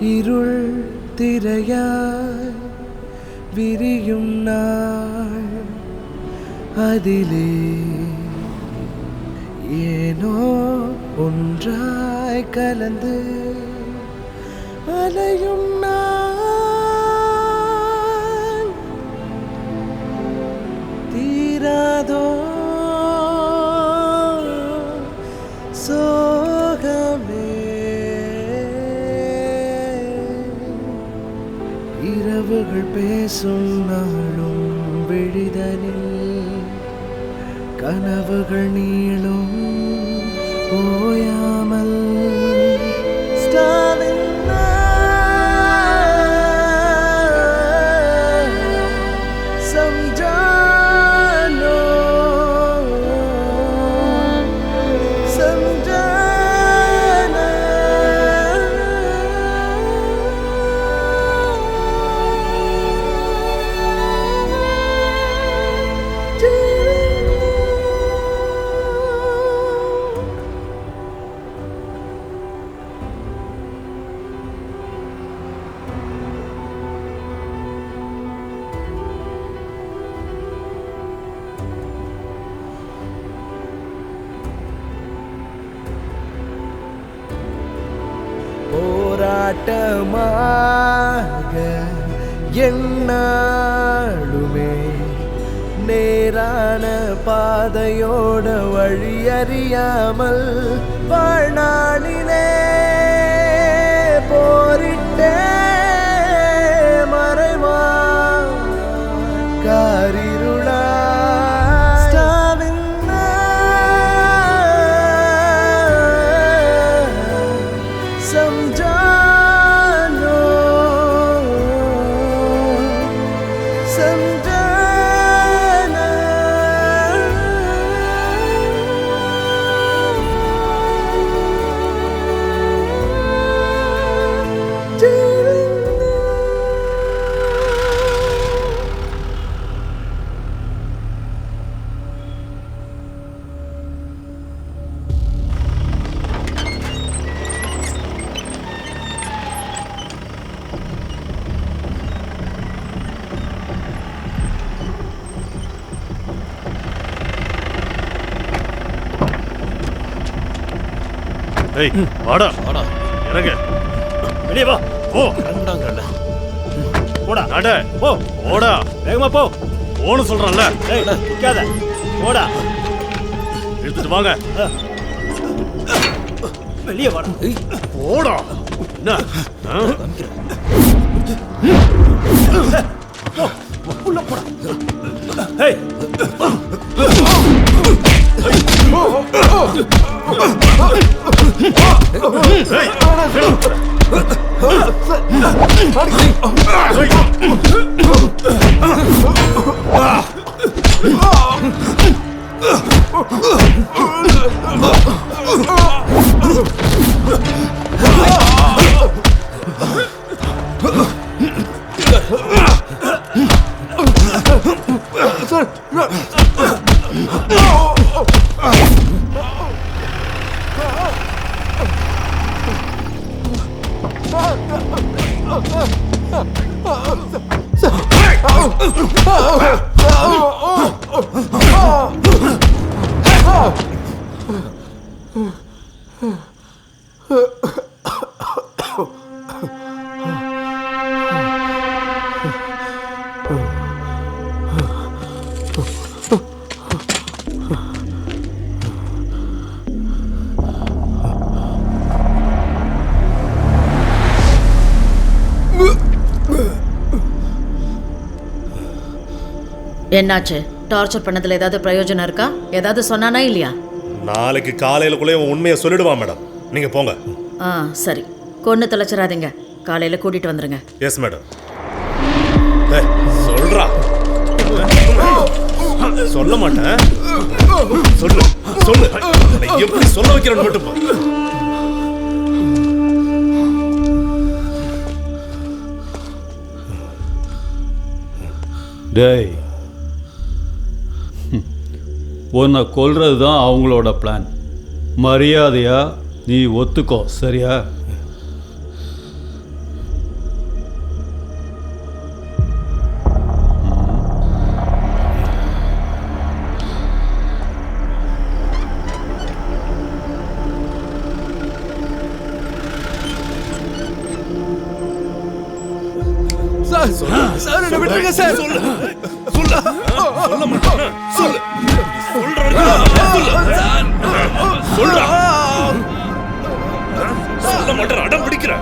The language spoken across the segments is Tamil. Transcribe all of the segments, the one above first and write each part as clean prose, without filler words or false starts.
இருள் திரையாய் விரியும் நாள் அதிலே ஏனோ ஒன்றாய் கலந்து அலையும் நான் தீராதோ சோகமே இரவுகள் பேசும் நாளும் விழிதனில் கனவுகள் நீளும் ஓயாமல் போராட்டமாக என்னாலுமே நேரான பாதையோட வழியறியாமல் வாழ்நாளிலே போரிட்டே மறைவா காரிருளா ஏய் வாடா வாடா இறங்க வெளியே வா போ அங்கடங்கடா போடா நட போ போடா வேகமா போ போன்னு சொல்றேன்ல ஏய் நிக்காத போடா எடுத்துட்டு வாங்க வெளியே வாடா போடா என்ன உள்ள போடா ஏய் என்னாச்சு? டார்ச்சர் பண்ணதுல ஏதாவது பிரயோஜனம் இருக்கா? ஏதாவது சொன்னானா இல்லையா? நாளைக்கு காலையிலக்குள்ளே உண்மையை சொல்லிடுவான் மேடம். நீங்க போங்க. சரி, கொன்னு தொலைச்சிடாதீங்க. காலையில கூட்டிட்டு வந்துருங்க. Yes madam. சொல்றா. சொல்ல மாட்டேன். சொல்லு சொல்லு. எப்படி சொல்ல வைக்கிறேன்னு மட்டும் போ. டேய், உன்னை கொல்றது தான் அவங்களோட பிளான். மரியாதையா நீ ஒத்துக்கோ, சரியா? சார் என்ன விட்டுருங்க சார். சொல்ல மாட்டேன். சொல்லு. சொல்ல மாட்டேன். அடம் பிடிக்கிற.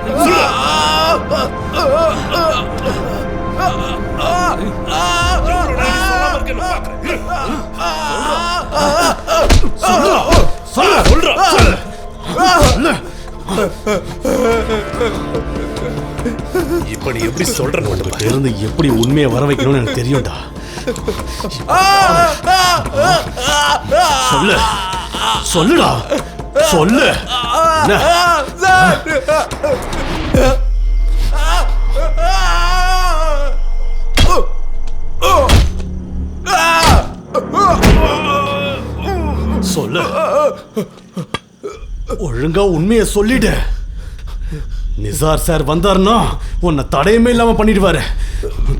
இப்ப நீ எப்படி சொல்றன்னு இருந்து எப்படி உண்மையை வர வைக்கணும்னு எனக்கு தெரியும்டா. சொல்லு சொல்லுடா சொல்லு. சொல்லு ஒழுங்கா உண்மையை சொல்லிடு. நிசார் சார் வந்தாருன்னா உன்னை தடையுமே இல்லாம பண்ணிடுவாரு.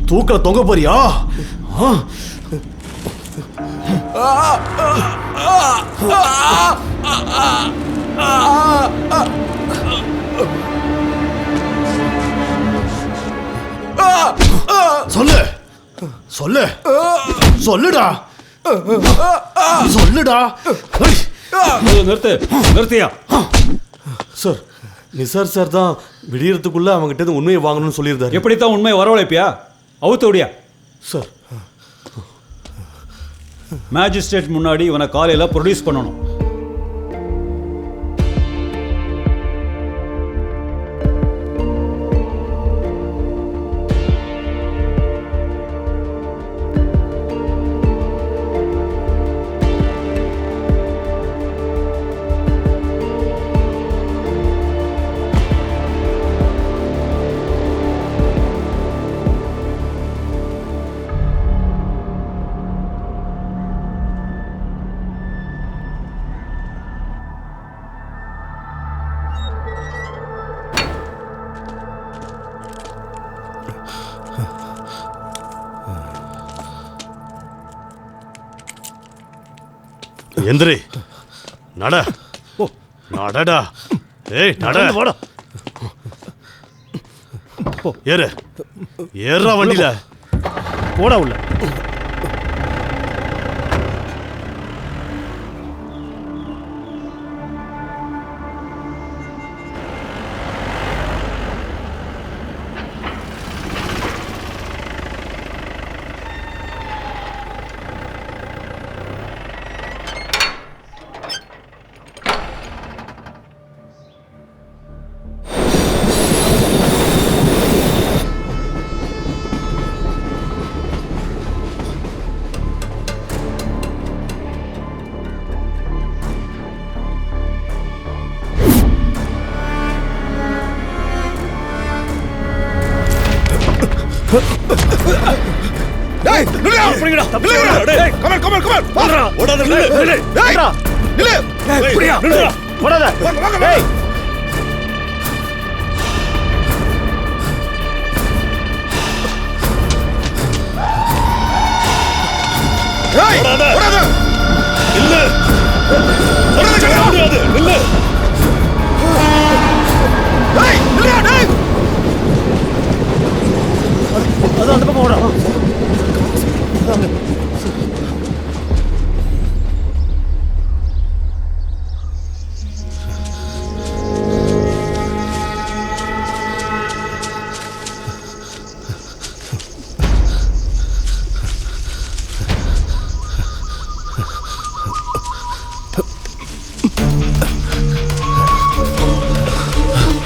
தூக்கல தொங்க போறியா? சொல்லு சொல்லு சொல்லுடா சொல்லுடா. நிறுத்தியா? சார் நிசார் சார் தான் விடியறதுக்குள்ள அவங்ககிட்ட உண்மையை வாங்கணும்னு சொல்லியிருந்தாரு. எப்படித்தான் உண்மையை வரவழைப்பியா? அவுத்து விடியா சார்? மேஜிஸ்ட்ரேட் முன்னாடி இவனை காலையில் ப்ரொடியூஸ் பண்ணணும். எந்திரி நட. நடடா. ஏய் நட. வாடா. ஏறு ஏறா வண்டியில. போடா உள்ள.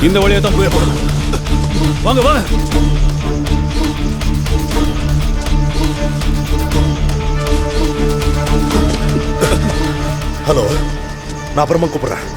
இந்த வழியா தான் போய் போடணும். வாங்க வாங்க. ஹலோ, நான் அப்புறமா கூப்பிடுறேன்.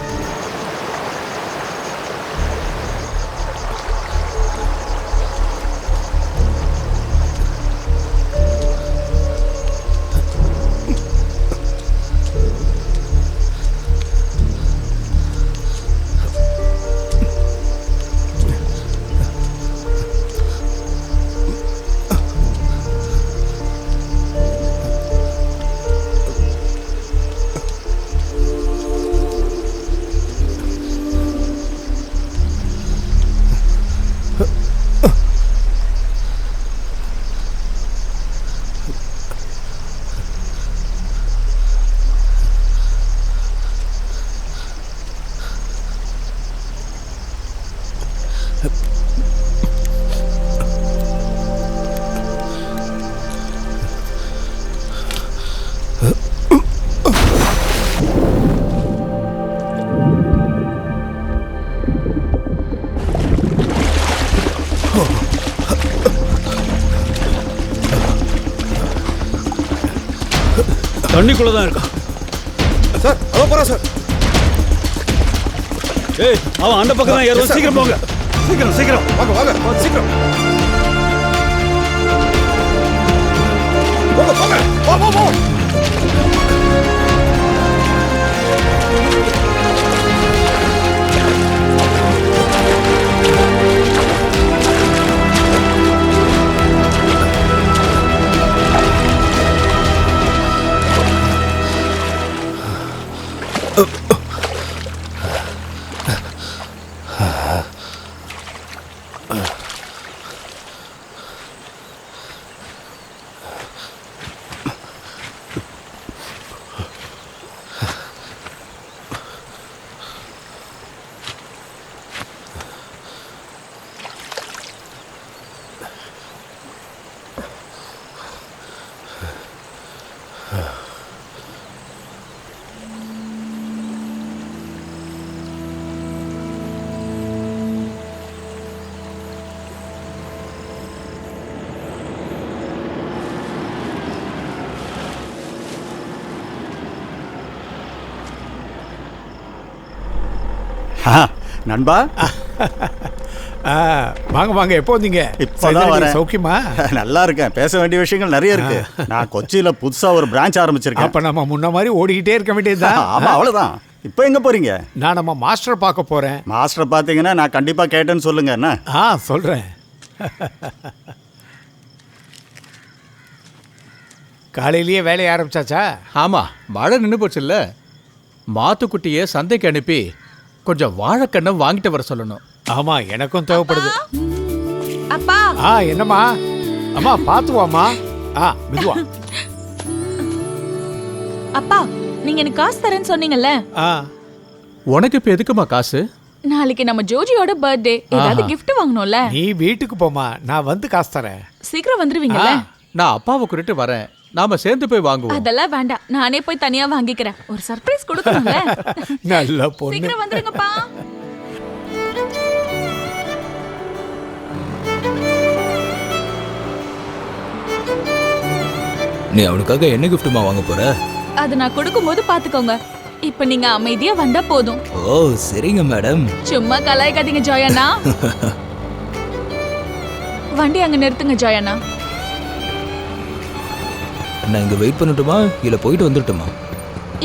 தண்ணிக்குள்ள தான் இருக்கான். சார் அதோ போறா சார். ஏய், அவன் அந்த பக்கம் தான் ஏறுவான். சீக்கிரம் போங்க. சீக்கிரம் சீக்கிரம் வாங்க வாங்க சீக்கிரம் போங்க போங்க போ போ போ. நண்பா வாங்க வாங்க. எப்போ வந்தீங்க? இப்பதான் வரேன். சௌக்கியமா? நல்லா இருக்கேன். பேச வேண்டிய விஷயங்கள் நிறைய இருக்கு. நான் கொச்சியில புதுசா ஒரு பிரான்ச் ஆரம்பிச்சிருக்கேன். அப்ப நம்ம முன்ன மாதிரி ஓடிக்கிட்டே இருக்க வேண்டியதுதான். ஆமா, அவ்வளவுதான். இப்போ எங்க போறீங்க? நான் நம்ம மாஸ்டர் பார்க்க போறேன். மாஸ்டர் பாத்தீங்கன்னா நான் கண்டிப்பா கேட்டேன்னு சொல்லுங்க. என்ன? சொல்றேன். காலையிலேயே வேலையை ஆரம்பிச்சாச்சா? ஆமா, மழை நின்று போச்சுல்ல. மாத்துக்குட்டியை சந்தைக்கு அனுப்பி கொஞ்சம் வாழைக்கண்ணை வாங்கிட்டு வர சொல்லணும். ஆமா, எனக்கும் தேவைப்படுது. அப்பா என்னம்மா? அம்மா பாத்துவாமா. மெதுவா. அப்பா, நீங்க எனக்கு காசு தரேன்னு சொன்னீங்கல்ல. உனக்கு இப்ப எதுக்குமா காசு? நாளைக்கு நம்ம ஜோஜியோட பர்த்டே. ஏதாவது gift வாங்கணும்ல. நீ வீட்டுக்கு போமா, நான் வந்து காசு தரேன். சீக்கிரம் வந்துருவீங்கல்ல? நான் அப்பாவை கூட்டிட்டு வரேன். நாம சேர்ந்து போய் வாங்குவோம். அதெல்லாம் வேண்டாம், நானே போய் தனியா வாங்கிக்கிறேன். ஒரு சர்ப்ரைஸ் கொடுக்கணும்ல. நல்ல பொண்ணு. சீக்கிரம் வந்துருங்கப்பா. நீ அவனுக்காக என்ன கிஃப்ட்டுமா வாங்க போற? அது நான் கொடுக்கும்போது பாத்துக்கோங்க. இப்ப நீங்க அமைதியா வந்தா போதும். ஓ சரிங்க மேடம். சும்மா கலாய்க்காதீங்க ஜோயண்ணா. வண்டி அங்க நிறுத்துங்க ஜோயண்ணா. நான் இங்க வெயிட் பண்ணட்டுமா இல்ல போயிட்டு வந்துட்டுமா?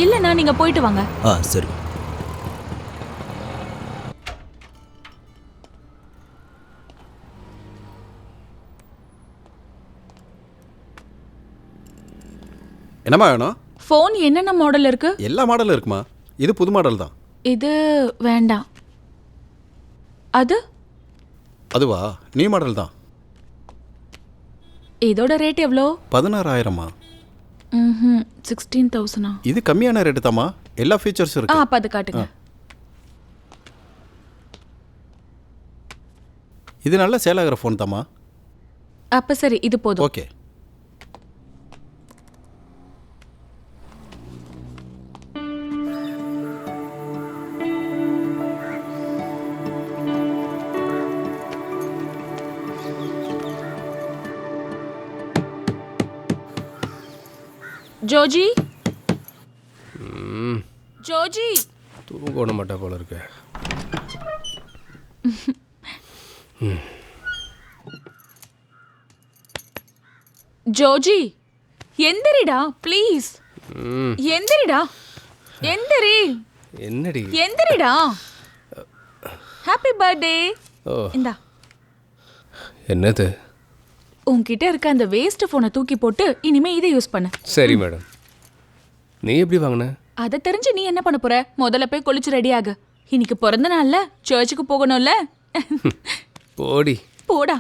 இல்லண்ணா, நீங்க போயிட்டு வாங்க. சரி. என்னம்மா வேணும்? ஃபோன் என்னென்ன மாடல் இருக்கு? எல்லா மாடலும் இருக்குமா. இது புது மாடல் தான். இது வேண்டாம். அது? அதுவா, நியூ மாடல் தான். இதோட ரேட் எவ்வளோ? 16,000மா. 16,000. இது கம்மியான ரேட்டு தாம்மா. எல்லா ஃபீச்சர்ஸும் இருக்கு. அப்ப அது காட்டுங்க. இது நல்ல சேல் ஆகிற ஃபோன் தாம்மா. அப்ப சரி, இது போதும். ஓகே. ஜோஜி, ஜோஜி தூங்க விட மாட்டா போல இருக்கு. ஜோஜி எந்திரிடா ப்ளீஸ். எந்திரிடா, எந்திரி. என்னடி? எந்திரிடா. Happy birthday. இந்தா. என்னது? உன்கிட்ட இருக்க அந்த வேஸ்ட் போனை தூக்கி போட்டு இனிமே இதை யூஸ் பண்ணு. சரி மேடம். நீ எப்படி வாங்கின? அதை தெரிஞ்சு நீ என்ன பண்ண போற? முதல்ல போய் குளிச்சு ரெடி ஆகு. இன்னைக்கு பிறந்த நாள்ல சர்ச்சுக்கு போகணும்ல. போடி. போடா.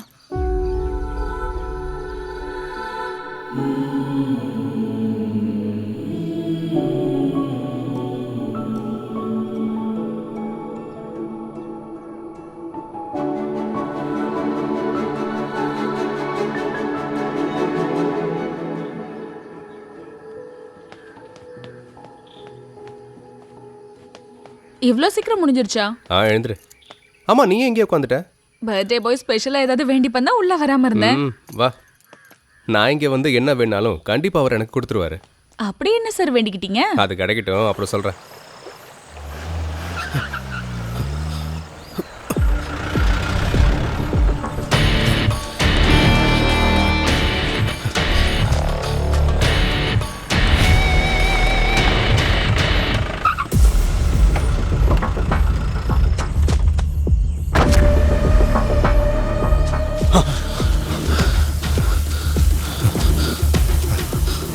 இவ்வளோ சீக்கிரம் முடிஞ்சிருச்சா? எழுந்துரு. ஆமா, நீ எங்கே உட்காந்துட்ட? பர்த்டே பாய் ஸ்பெஷலா ஏதாவது வேண்டி பண்ணா உள்ள வராம இருந்தேன். வா, நான் இங்கே வந்து என்ன வேணாலும் கண்டிப்பாக அவர் எனக்கு கொடுத்துருவாரு. அப்படி என்ன சார் வேண்டிக்கிட்டீங்க? அது கிடைக்கட்டும், அப்புறம் சொல்கிறேன்.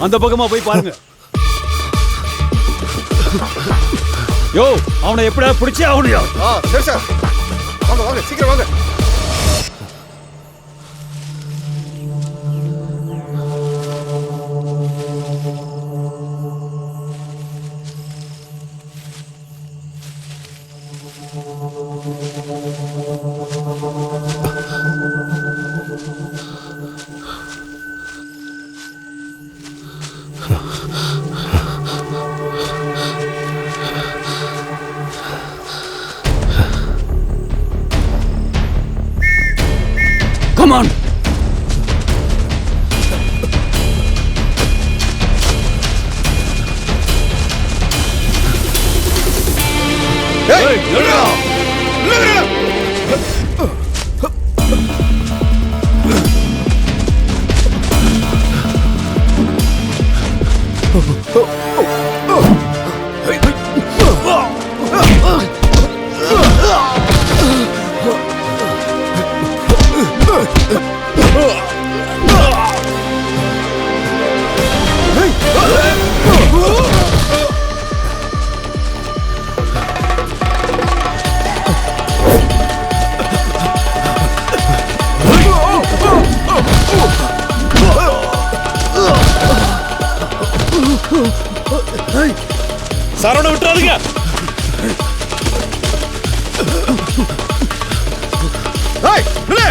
அந்த பக்கமா போய் பாருங்க. யோ, அவனை எப்படியா பிடிச்சே ஆகணுயா? சரி சார், வாங்க வாங்க, சீக்கிரம் வாங்க. Come on. ஏய், நில்லுடா. நில்லுடா. சரவண விட்டுறாதீங்க. ஏய், நில்லு.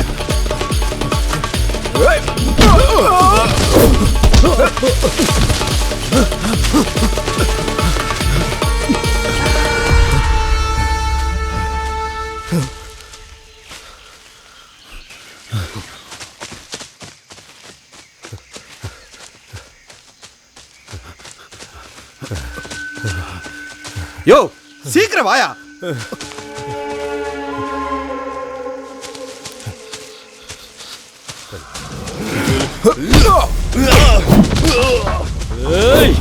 யோ, சீக்கிரம் வாயா. ஏய்.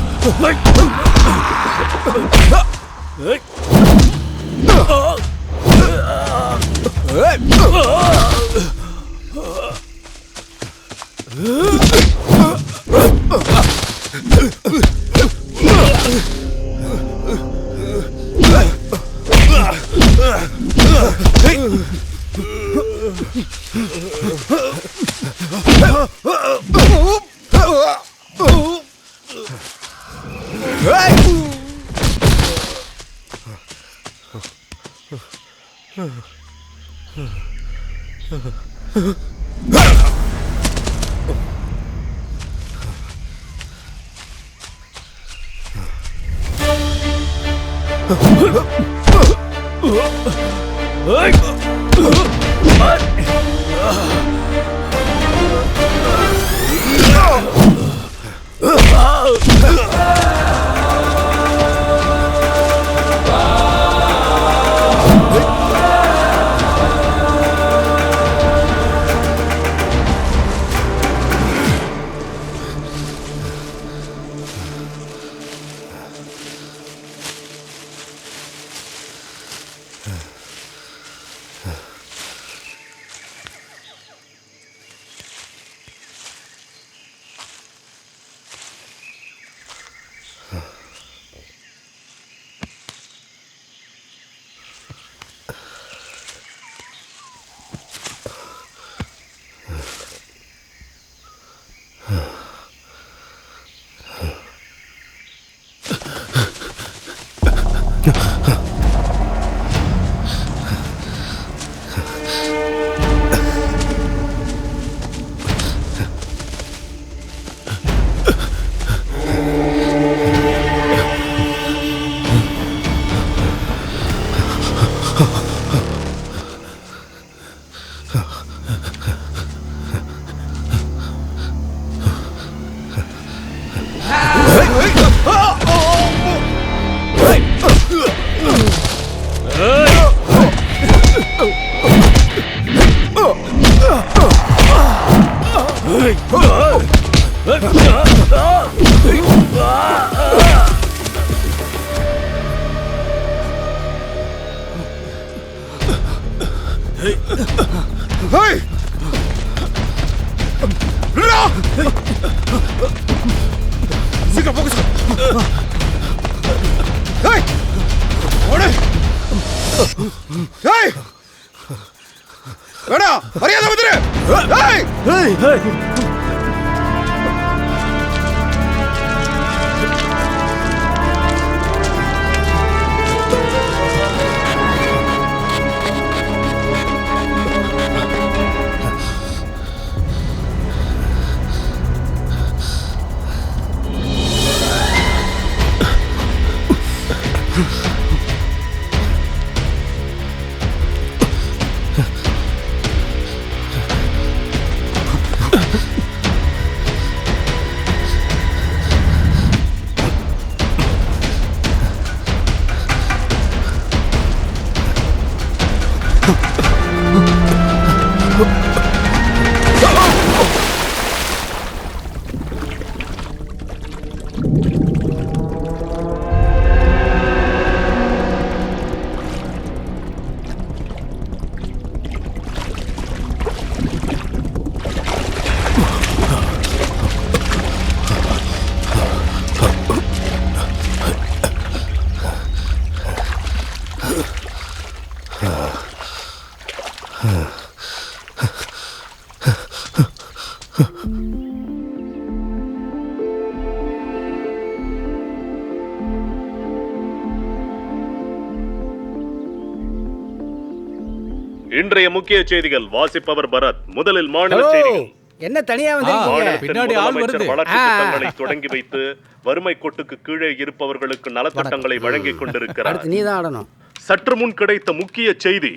ஏய் நில்லுடா. சீக்கிரம் போக சொல்லு. ஏய் ஓடு. ஏய் வேடா மரியாதை வந்துரு. ஏய் இன்றைய முக்கிய செய்திகள் வாசிப்பவர் பரத். முதலில் மாநில செய்திகள். என்ன தனியா வந்து பின்னாடி ஆள் வருது. வளர்ச்சி திட்டங்களை தொடங்கி வைத்து வறுமை கோட்டுக்கு கீழே இருப்பவர்களுக்கு நலத்திட்டங்களை வழங்கிக் கொண்டிருக்கிறார். நீதான் ஆடணும். சற்று முன் கிடைத்த முக்கிய செய்தி,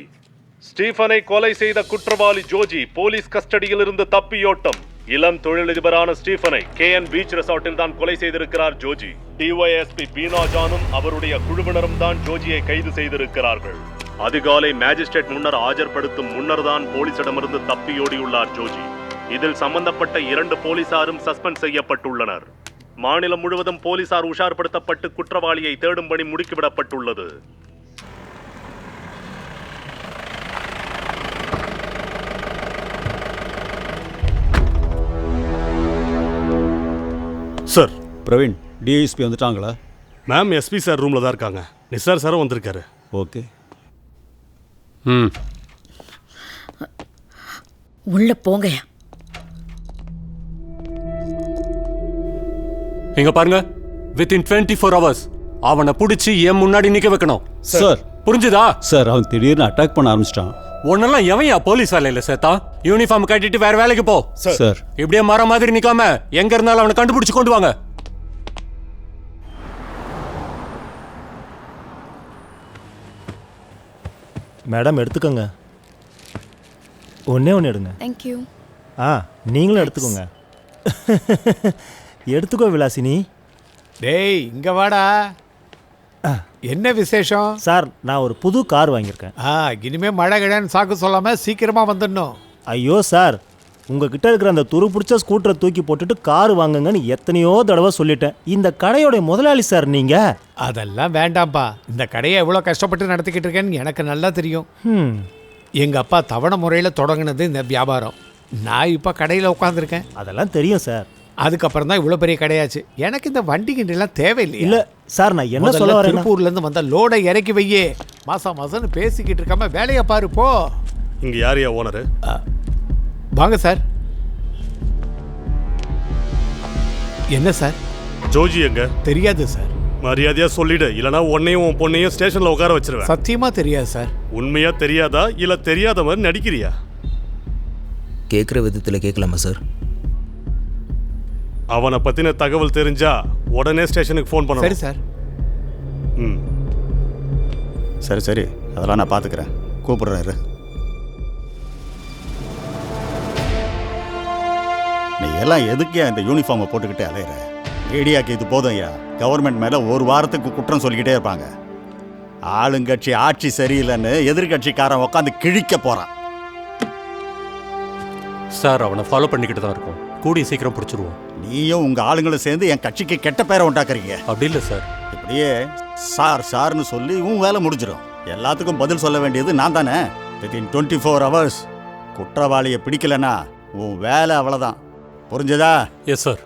ஸ்டீஃபனை கொலை செய்த குற்றவாளி ஜோஜி போலீஸ் கஸ்டடியில் இருந்து தப்பியோட்டம். இளம் தொழிலதிபரான ஸ்டீஃபனை KN பீச் ரெசார்ட்டில் தான் கொலை செய்திருக்கிறார் ஜோஜி. DYSP பீனா ஜானும் அவருடைய குழுவினரும் தான் ஜோஜியை கைது செய்திருக்கிறார்கள். அதிகாலை மேஜிஸ்ட்ரேட் முன்னர் ஆஜர்படுத்தும் முன்னர் தான் போலீசிடமிருந்து தப்பியோடியுள்ளார் ஜோஜி. இதில் சம்பந்தப்பட்ட 2 போலீசாரும் சஸ்பெண்ட் செய்யப்பட்டுள்ளனர். மாநிலம் முழுவதும் போலீசார் உஷார்படுத்தப்பட்டு குற்றவாளியை தேடும் பணி முடுக்கிவிடப்பட்டுள்ளது. சார் பிரவீன், டிஎஸ்பி வந்துட்டாங்களா? மேம் SP சார் ரூம்ல தான் இருக்காங்க. நிசார் சாரும் வந்திருக்காரு. ஓகே. உள்ள போங்கயா. இங்க பாருங்க, வித்தின் 24 hours அவனை பிடிச்சி என் முன்னாடி நிக்க வைக்கணும். சார் புரிஞ்சுதா? சார் அவன் திடீர்னு அட்டாக் பண்ண ஆரம்பிச்சிட்டான். உன்னெல்லாம் எவையா போலீஸ் வேலையில சேர்த்தா? யூனிஃபார்ம் கட்டிட்டு வேற வேலைக்கு போ. சார் இப்படியே மர மாதிரி நிக்காம எங்க இருந்தாலும் அவனை கண்டுபிடிச்சு கொண்டு வாங்க. மேடம் எடுத்துக்கோங்க. ஒண்ணே ஒன்று எடுங்க. தேங்க்யூ. நீங்களும் எடுத்துக்கோங்க. எடுத்துக்கோ விலாசினி. டேய் இங்க வாடா. என்ன விசேஷம்? சார் நான் ஒரு புது கார் வாங்கியிருக்கேன். இனிமே மழை கிழன்னு சாக்கு சொல்லாம சீக்கிரமா வந்துடணும். ஐயோ சார், உங்ககிட்ட இருக்கிற அந்த துரு பிடிச்ச ஸ்கூட்டரை தூக்கி போட்டுட்டு கார் வாங்குங்கன்னு எத்தனையோ தடவை சொல்லிட்டேன். இந்த கடையோட முதலாளி சார் நீங்க. அதெல்லாம் வேண்டாம்ப்பா. இந்த கடையை எவ்வளோ கஷ்டப்பட்டு நடத்திக்கிட்டு இருக்கேன்னு எனக்கு நல்லா தெரியும். எங்க அப்பா தவணை முறையில் தொடங்கினது இந்த வியாபாரம். நான் இப்போ கடையில் உட்காந்துருக்கேன். அதெல்லாம் தெரியும் சார். அதுக்கப்புறம் தான் இவ்வளோ பெரிய கடையாச்சு. எனக்கு இந்த வண்டி கிண்டிலாம் தேவையில்லை. இல்லை சார், நான் என்ன சொல்ல வரேன், திருப்பூர்லேருந்து வந்த லோடை இறக்கி வையே. மாசம் மாசம்னு பேசிக்கிட்டு இருக்காம வேலையை பாரு போ. இங்க யாரையா ஓனரு? வாங்க சார். என்ன சார்? ஜோஜி எங்க? தெரியாது சார். மரியாதையா சொல்லிடு, இல்லனா உன்னையும் உன் பொண்ணையும் ஸ்டேஷன்ல உட்கார வச்சிருவேன். சத்தியமா தெரியாது சார். உண்மையா தெரியாதா இல்ல தெரியாத மாதிரி நடிக்கிறியா? கேட்குற விதத்தில் கேட்கலாமா சார்? அவனை பத்தின தகவல் தெரிஞ்சா உடனே ஸ்டேஷனுக்கு ஃபோன் பண்ணணும். சரி சார். சரி சரி, அதெல்லாம் நான் பார்த்துக்கிறேன். கூப்பிடுறேன். நீ எல்லாம் எதுக்கே இந்த யூனிஃபார்மை போட்டுக்கிட்டே அலையிற? ஏடியாக்கு இது போதும் ஐயா. கவர்மெண்ட் மேலே ஒரு வாரத்துக்கு குற்றம் சொல்லிக்கிட்டே இருப்பாங்க. ஆளுங்கட்சி ஆட்சி சரியில்லைன்னு எதிர்கட்சிக்காரன் உட்காந்து கிழிக்க போகிறான். சார் அவனை ஃபாலோ பண்ணிக்கிட்டு தான் இருக்கும். கூடிய சீக்கிரம் பிடிச்சிருவோம். நீயும் உங்க ஆளுங்களும் சேர்ந்து என் கட்சிக்கு கெட்ட பேரை உண்டாக்குறீங்க. அப்படி இல்லை சார். இப்படியே சார்னு சொல்லி உன் வேலை முடிஞ்சிடும். எல்லாத்துக்கும் பதில் சொல்ல வேண்டியது நான் தானே. வித்தின் 24 hours குற்றவாளியை பிடிக்கலன்னா உன் வேலை அவ்வளோதான். புரிஞ்சதா? Yes sir.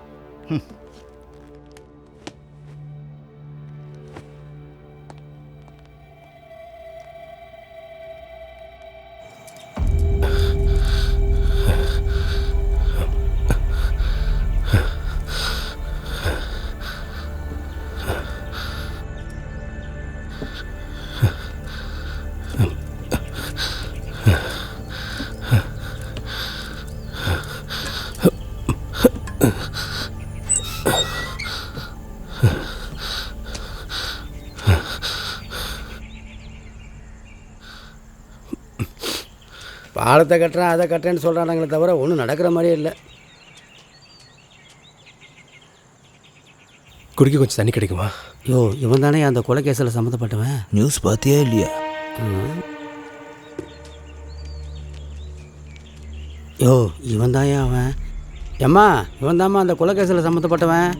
பாலத்தை கட்டுறேன் அதை கட்டுறேன்னு சொல்கிறாங்களே தவிர ஒன்றும் நடக்கிற மாதிரியே இல்லை. குடிக்க கொஞ்சம் தண்ணி கிடைக்குமா? யோ, இவன் தானே அந்த கொலை கேஸில் சம்மந்தப்பட்டவன். நியூஸ் பார்த்தியா இல்லையா? யோ, இவன் தான் அவன். ஏம்மா, இவன் தாம்மா அந்த கொலை கேஸில் சம்மந்தப்பட்டவன்.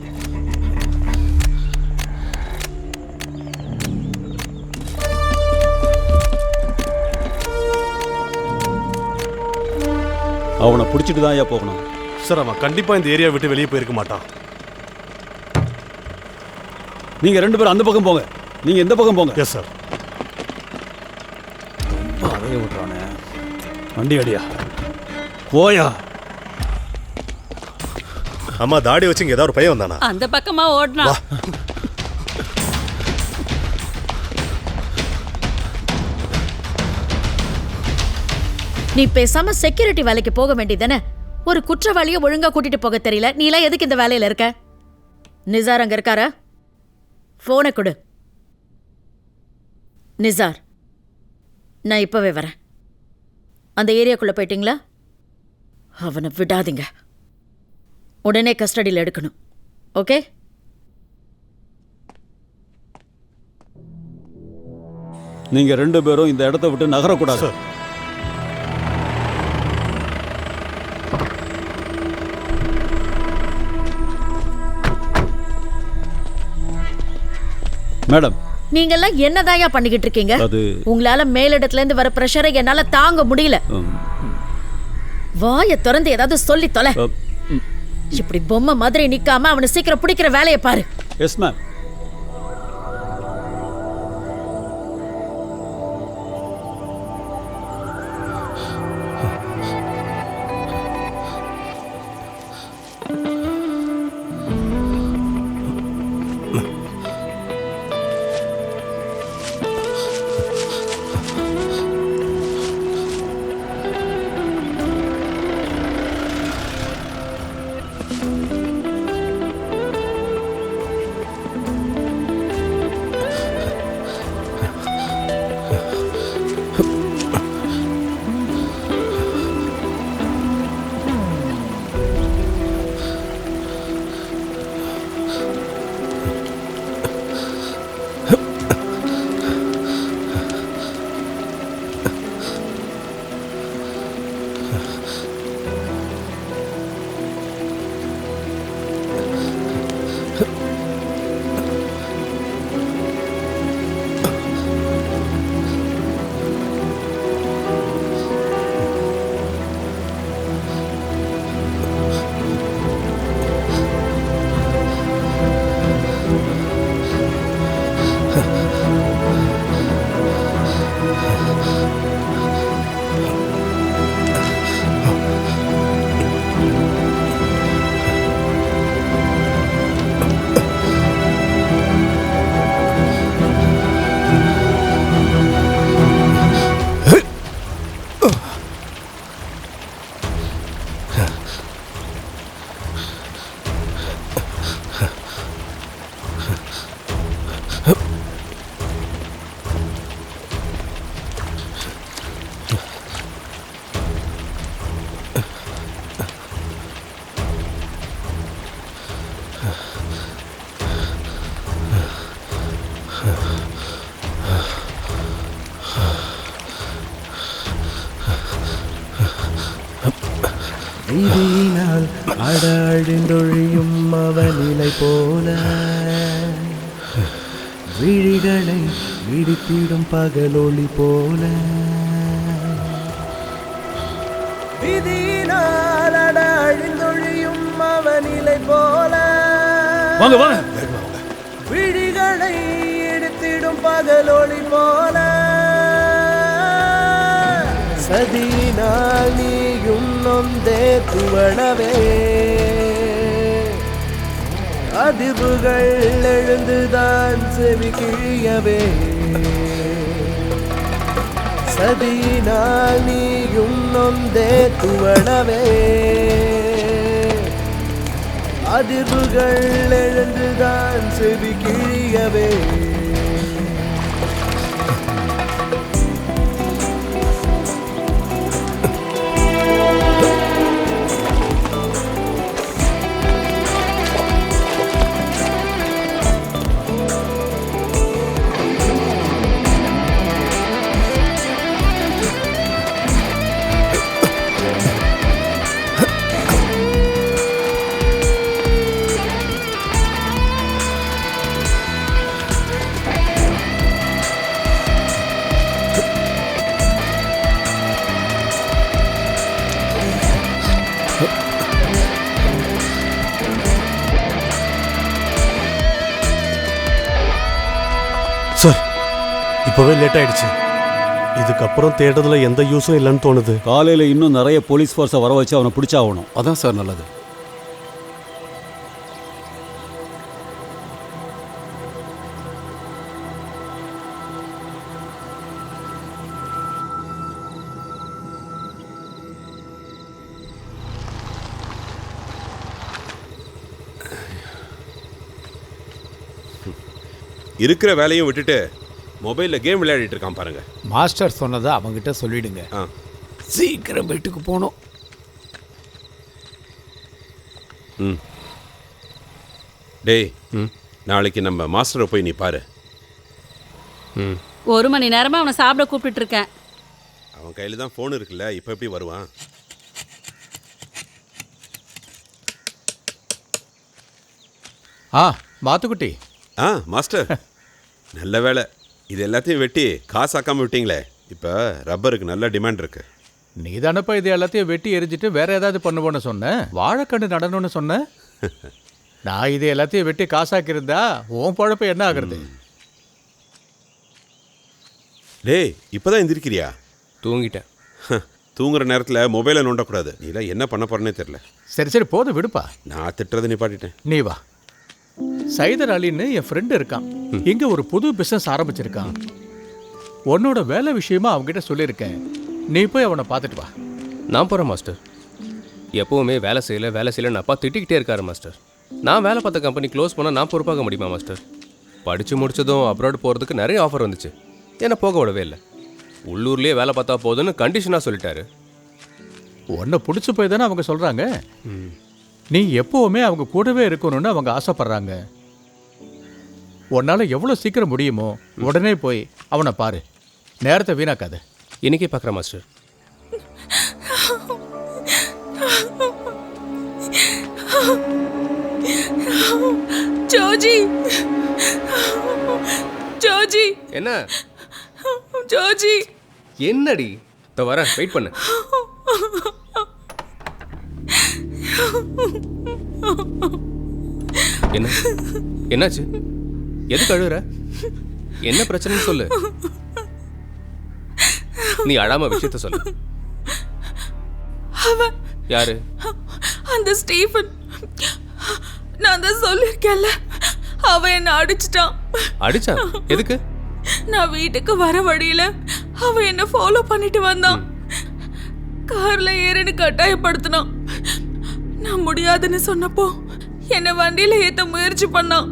அவனை பிடிச்சிட்டு தான் ஐயா போகணும். சார், அவன் கண்டிப்பாக இந்த ஏரியா விட்டு வெளியே போயிருக்க மாட்டான். நீங்கள் 2 பேரும் அந்த பக்கம் போங்க, நீங்கள் எந்த பக்கம் போங்க. Yes sir. அதைய விட்றானே. வண்டி அடியா போயா. அம்மா, தாடி வச்சு இங்கே ஏதாவது ஒரு பையன் வந்தானா? அந்த பக்கமா ஓடுனா. நீ பேசாம செக்யூரிட்டி வேலைக்கு போக வேண்டியதானே? ஒரு குற்றவாளியை ஒழுங்கா கூட்டிட்டு போக தெரியல. நீ எல்லாம் எதுக்கு இந்த வேலையில இருக்க? நிசார் அங்க இருக்காரா? போனை கொடு. நிசார், நான் இப்பவே வரேன். அந்த ஏரியாக்குள்ள போயிட்டீங்களா? அவனை விடாதீங்க. உடனே கஸ்டடியில் எடுக்கணும். ஓகே? நீங்கள் 2 பேரும் இந்த இடத்த விட்டு நகரக்கூடாது. மேடம், நீங்கெல்லாம் என்னதாயா பண்ணிக்கிட்டு இருக்கீங்க? உங்களால மேலிடத்துல இருந்து வர பிரஷரை என்னால தாங்க முடியல. வாயை திறந்து ஏதாவது சொல்லி தொலை. இப்படி பொம்மை மாதிரி நிக்காம அவனை சீக்கிரம் பிடிக்கிற வேலையை பாரு. Yes ma'am. விதியினால் அடாழ்ந்தொழியும் அவனிலை போல விழிகளை விழித்திடும் பகலொளி போல விதியினால் அடாழ்ந்தொழியும் அவனிலை போல வாங்க வாங்க விழிகளை எடுத்திடும் பகலொளி போல சதியினால் நீயும் நொந்தே துவளவே அதிர்வுகள் எழுந்துதான் செவி கிழியவே சதியினால் நீயும் நொந்தே துவளவே அதிர்வுகள் எழுந்துதான் செவி கிழியவே சார் இப்போவே லேட் ஆயிடுச்சு. இதுக்கப்புறம் தேடுறதுல எந்த யூஸும் இல்லைன்னு தோணுது. காலையில் இன்னும் நிறைய போலீஸ் ஃபோர்ஸை வர வச்சு அவனை பிடிச்சாகணும். அதான் சார் நல்லது. இருக்கிற வேலையும் விட்டுட்டு மொபைலில் கேம் விளையாடிட்டு இருக்கான் பாருங்க. மாஸ்டர் சொன்னதை அவங்ககிட்ட சொல்லிடுங்க. சீக்கிரம் வீட்டுக்கு போகணும். டேய், நாளைக்கு நம்ம மாஸ்டரை போய் நீ பாரு. 1 மணி நேரமா அவனை சாப்பிட கூப்பிட்டு இருக்கேன். அவன் கையில் தான் ஃபோன் இருக்குல்ல, இப்போ எப்படி வருவான்? மாத்துக்குட்டி. மாஸ்டர் நல்ல வேலை, இது எல்லாத்தையும் வெட்டி காசாக்காமல் விட்டீங்களே. இப்போ ரப்பருக்கு நல்ல டிமாண்ட் இருக்கு. நீ தானப்பா இது எல்லாத்தையும் வெட்டி எரிஞ்சிட்டு வேற ஏதாவது பண்ணுவோன்னு சொன்ன. வாழைக்கண்டு நடணும்னு சொன்ன. நான் இது எல்லாத்தையும் வெட்டி காசாக்கியிருந்தா உன் பழப்ப என்ன ஆகுறது? டேய், இப்போதான் எந்திரிக்கிறியா? தூங்கிட்டேன். தூங்குற நேரத்தில் மொபைலை நோண்டக்கூடாது. நீ எல்லாம் என்ன பண்ண போறேன்னே தெரியல. சரி சரி போதும் விடுப்பா. நான் திட்டுறது நிப்பாட்டிட்டேன். நீ வா. சைதர் அலின்னு என் ஃப்ரெண்டு இருக்கான். இங்க ஒரு புது பிசினஸ் ஆரம்பிச்சிருக்கான். உன்னோட வேலை விஷயமா அவங்ககிட்ட சொல்லியிருக்கேன். நீ போய் அவனை பார்த்துட்டு வா. நான் போகிறேன் மாஸ்டர். எப்போவுமே வேலை செய்யலன்னு அப்பா திட்டிக்கிட்டே இருக்காரு மாஸ்டர். நான் வேலை பார்த்த கம்பெனி க்ளோஸ் பண்ணால் நான் பொறுப்பாக முடியுமா மாஸ்டர்? படித்து முடிச்சதும் அப்ராட் போகிறதுக்கு நிறைய ஆஃபர் வந்துச்சு. என்னை போக விடவே இல்லை. உள்ளூர்லேயே வேலை பார்த்தா போதுன்னு கண்டிஷனாக சொல்லிட்டாரு. உன்னை பிடிச்சி போய் தானே அவங்க சொல்கிறாங்க. நீ எப்போவுமே அவங்க கூடவே இருக்கணும்னு அவங்க ஆசைப்படுறாங்க. உன்னால் எவ்வளோ சீக்கிரம் முடியுமோ உடனே போய் அவனை பாரு. நேரத்தை வீணாக்காது. இன்னைக்கே பார்க்குறேன் மாஸ்டர். ஜோஜி, ஜோஜி. என்ன ஜோஜி? என்னடி? இதோ வரேன், வெயிட் பண்ணு. என்ன என்னாச்சு? எதுக்கு அழுகுற? என்ன பிரச்சனைன்னு சொல்லு. நீ அழாம விஷயத்த சொல்லு. அவன் யாரு? அந்த ஸ்டீஃபன். நான் தான் சொல்லிருக்கேன்ல, அவன் என்ன அடிச்சிட்டான். அடிச்சான்? எதுக்கு? நான் வீட்டுக்கு வர வழியில அவன் என்ன ஃபாலோ பண்ணிட்டு வந்தான். கார்ல ஏறின்னு கட்டாயப்படுத்தினான். நான் முடியாதுன்னு சொன்னப்போ என்ன வண்டியில ஏத்த முயற்சி பண்ணான்.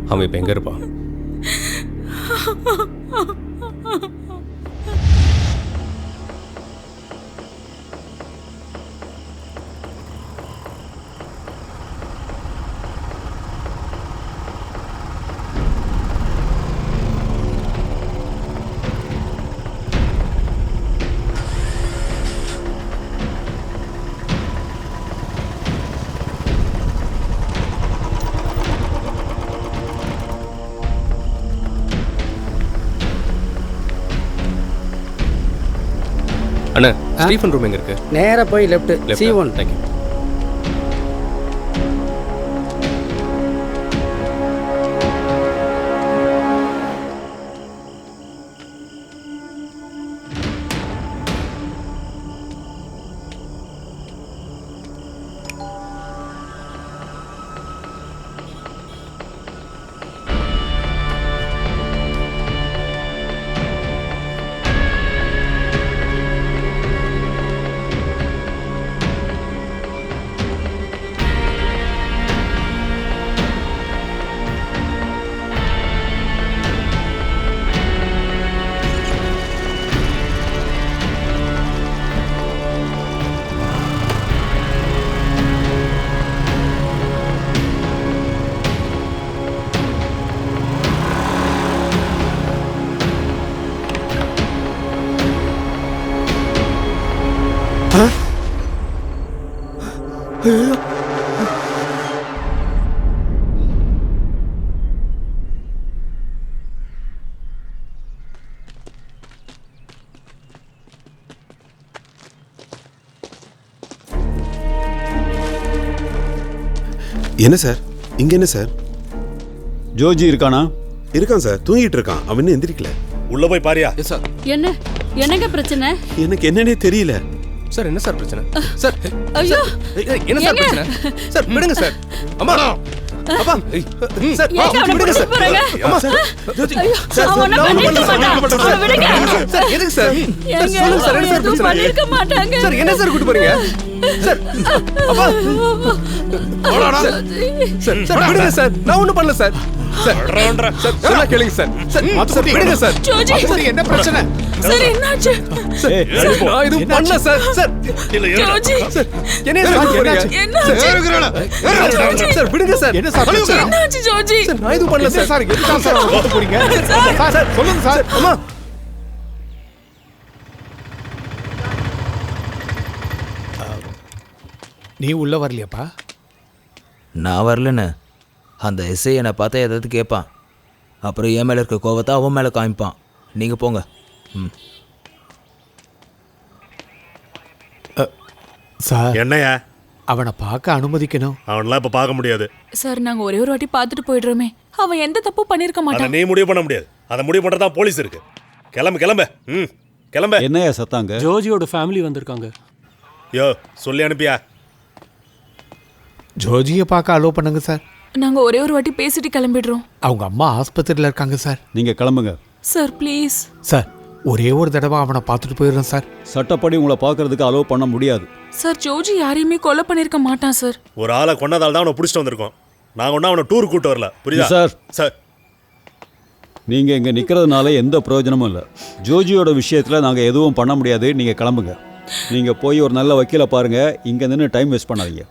அவன் இப்ப எங்க இருப்பான்? அண்ணா ஸ்டீஃபன் ரூம் எங்கே இருக்கு? நேராக போய் லெஃப்ட் C1. தேங்க்யூ. என்ன சார் இங்க என்ன சார்? ஜோஜி இருக்கானா? இருக்கான் சார், தூங்கிட்டு இருக்கான். அவன் இன்னும் எந்திரிக்கல. உள்ள போய் பாரியா? என்னங்க பிரச்சனை? எனக்கு என்னன்னே தெரியல சார். என்ன சார் பிரச்சனை சார்? ஐயோ என்ன சார் பிரச்சனை சார்? விடுங்க சார். அம்மா அப்பா சார் விடுங்க சார். அம்மா சார் சார் அவன பண்ணிக்க மாட்டான். அவன விடுங்க சார். எதுக்கு சார்? சொல்லுங்க சார். என்ன சார் பிரச்சனை? பண்ணிக்க மாட்டாங்க சார். என்ன சார் கூட்டி போறீங்க சார்? அப்பா ஓடடா சார். சார் விடுங்க சார். நான் ஒண்ணும் பண்ணல சார். சார் சார் சொன்னா கேளுங்க சார். சார் விடுங்க சார். ஜோஜி என்ன பிரச்சனை? சார் என்னாச்சு? சார் நான் இது பண்ணல சார். சார் ஜோஜி சார் என்ன சார் போறீங்க? என்னாச்சு? சார் விடுங்க சார். என்ன சார் பிரச்சனை? என்னாச்சு ஜோஜி? சார் நான் இது பண்ணல சார். சார் எதுக்கு சார் கூட்டி போறீங்க? சார் சொல்லுங்க சார். அம்மா நீ உள்ள வரலையாப்பா? நான் வரலன்னு அந்த எஸ்ஐ என்னை பார்த்தா ஏதாவது கேட்பான். அப்புறம் என் மேலே இருக்க கோவத்தை அவன் மேலே காமிப்பான். நீங்கள் போங்க. ம். சார் என்னையா? அவனை பார்க்க அனுமதிக்கணும். அவனெல்லாம் இப்ப பார்க்க முடியாது சார் நாங்க ஒரே ஒரு வாட்டி பார்த்துட்டு போயிடுறோமே. அவன் எந்த தப்பு பண்ணிருக்க அதை மாட்டான். நீ முடிவு பண்ண முடியாது. அதை முடிவு பண்றதா போலீஸ் இருக்கு. கிளம்பு கிளம்பு. கிளம்பு. என்னையா சத்தாங்க? ஜோஜியோட ஃபேமிலி வந்திருக்காங்க. யோ சொல்லி அனுப்பியா? ஜோஜியை பார்க்க அலோவ் பண்ணுங்க சார். நாங்க ஒரே ஒரு வாட்டி பேசிட்டு கிளம்பிடுறோம். அவங்க அம்மா ஆஸ்பத்திரியில் இருக்காங்க சார். நீங்க கிளம்புங்க சார் ப்ளீஸ். சார் ஒரே ஒரு தடவை அவனை பார்த்துட்டு போயிடுறேன் சார். சட்டப்படி உங்களை பார்க்கறதுக்கு அலோவ் பண்ண முடியாது. சார் ஜோஜி யாரையுமே கொலை பண்ணிருக்க மாட்டான் சார். ஒரு ஆளை கொன்னதால தான் அவனை பிடிச்சிட்டு வந்திருக்கோம். நாங்க ஒன்னும் அவனை டூர் கூட்டு வரல. புரியுதா சார்? சார் நீங்க இங்க நிக்கிறதுனால எந்த பிரயோஜனமும் இல்லை. ஜோஜியோட விஷயத்துல நாங்க எதுவும் பண்ண முடியாது. நீங்க கிளம்புங்க. நீங்க போய் ஒரு நல்ல வக்கீலை பாருங்க. இங்க நின்று டைம் வேஸ்ட் பண்ணாதீங்க.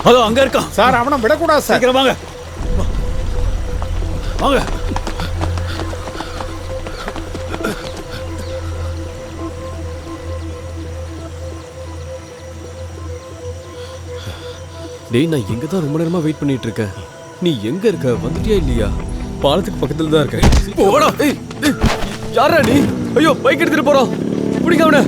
அதோ அங்க இருக்கான் சார். அவனை விடக்கூடாது சார். சீக்கிரம் வாங்க வாங்க. டேய் நான் எங்க தான் ரொம்ப நேரமா வெயிட் பண்ணிட்டு இருக்கேன். நீ எங்க இருக்க? வந்துட்டியா இல்லையா? பாலத்துக்கு பக்கத்துல தான் இருக்கேன். போடா. ஏய் யாரா நீ? ஐயோ பைக் எடுத்துட்டு போறோம். பிடிங்க அவனை.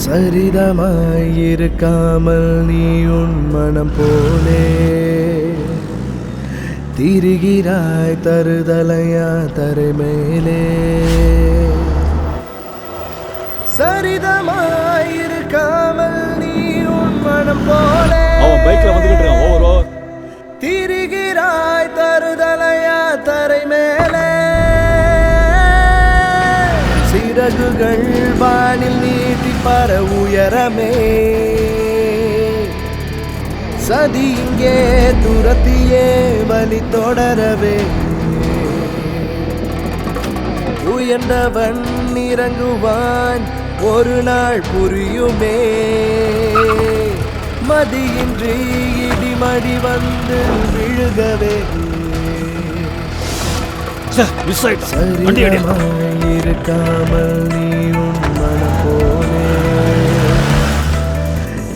சரிதமாயிருக்காமல் நீ உன் மனம் போலே திரிகிறாய் தருதலையா தரை மேலே. சரிதமாயிருக்காமல் நீ உன் மனம் போலே அவன் பைக்ல வந்துகிட்டு இருக்கான். ஓவர் திரிகிறாய் தருதலையா தரை மேலே சிறகுகள் வானில் நீட்டி பர உயரமே சதி இங்கே துரத்தியே வழி தொடரவே உயர்ந்தவன் இறங்குவான் ஒரு நாள் புரியுமே மதியின்றி இடிமடி வந்து விழுகவே இருக்காமல் நீ உன் மனம் போலே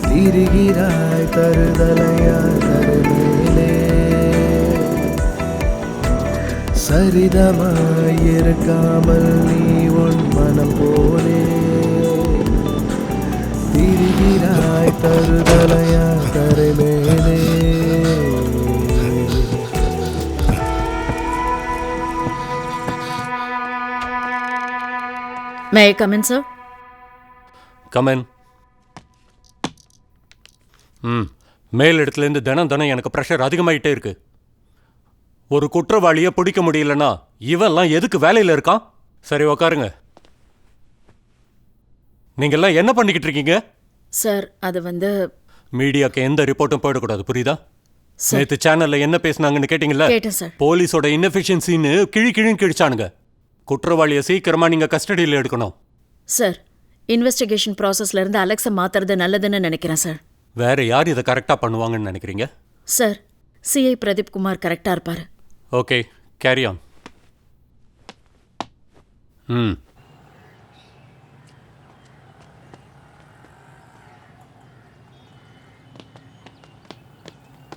திரிகிறாய் தருதலையா தருமேலே சரிதமாயிருக்காமல் நீ உன் மனம் போலே திரிகிறாய் தருதலையா தருமேலே May I come in, sir? Come in. மேல் இடத்துலேருந்து தினம் எனக்கு ப்ரெஷர் அதிகமாகிட்டே இருக்கு. ஒரு குற்றவாளியை பிடிக்க முடியலன்னா இவெல்லாம் எதுக்கு வேலையில் இருக்கான்? சரி உக்காருங்க. நீங்கள்லாம் என்ன பண்ணிக்கிட்டு இருக்கீங்க? சார் அது வந்து மீடியாக்கு எந்த ரிப்போர்ட்டும் போயிடக்கூடாது, புரியுதா? நேற்று சேனலில் என்ன பேசுனாங்கன்னு கேட்டிங்களா? கேட்டேன் சார். போலீஸோட இன்எஃபிஷியன்சின்னு கிழின்னு கிழிச்சானுங்க. குற்றவாளியை சீக்கிரமா நீங்க கஸ்டடியில் எடுக்கணும். சார் இன்வெஸ்டிகேஷன் ப்ராசஸ்ல இருந்து அலெக்ஸை மாத்துறது நல்லதுன்னு நினைக்கிறேன் சார். வேற யார் இதை கரெக்டா பண்ணுவாங்கன்னு நினைக்கிறீங்க? சார் சிஐ பிரதீப் குமார் கரெக்டா இருப்பாரு. Okay, carry on.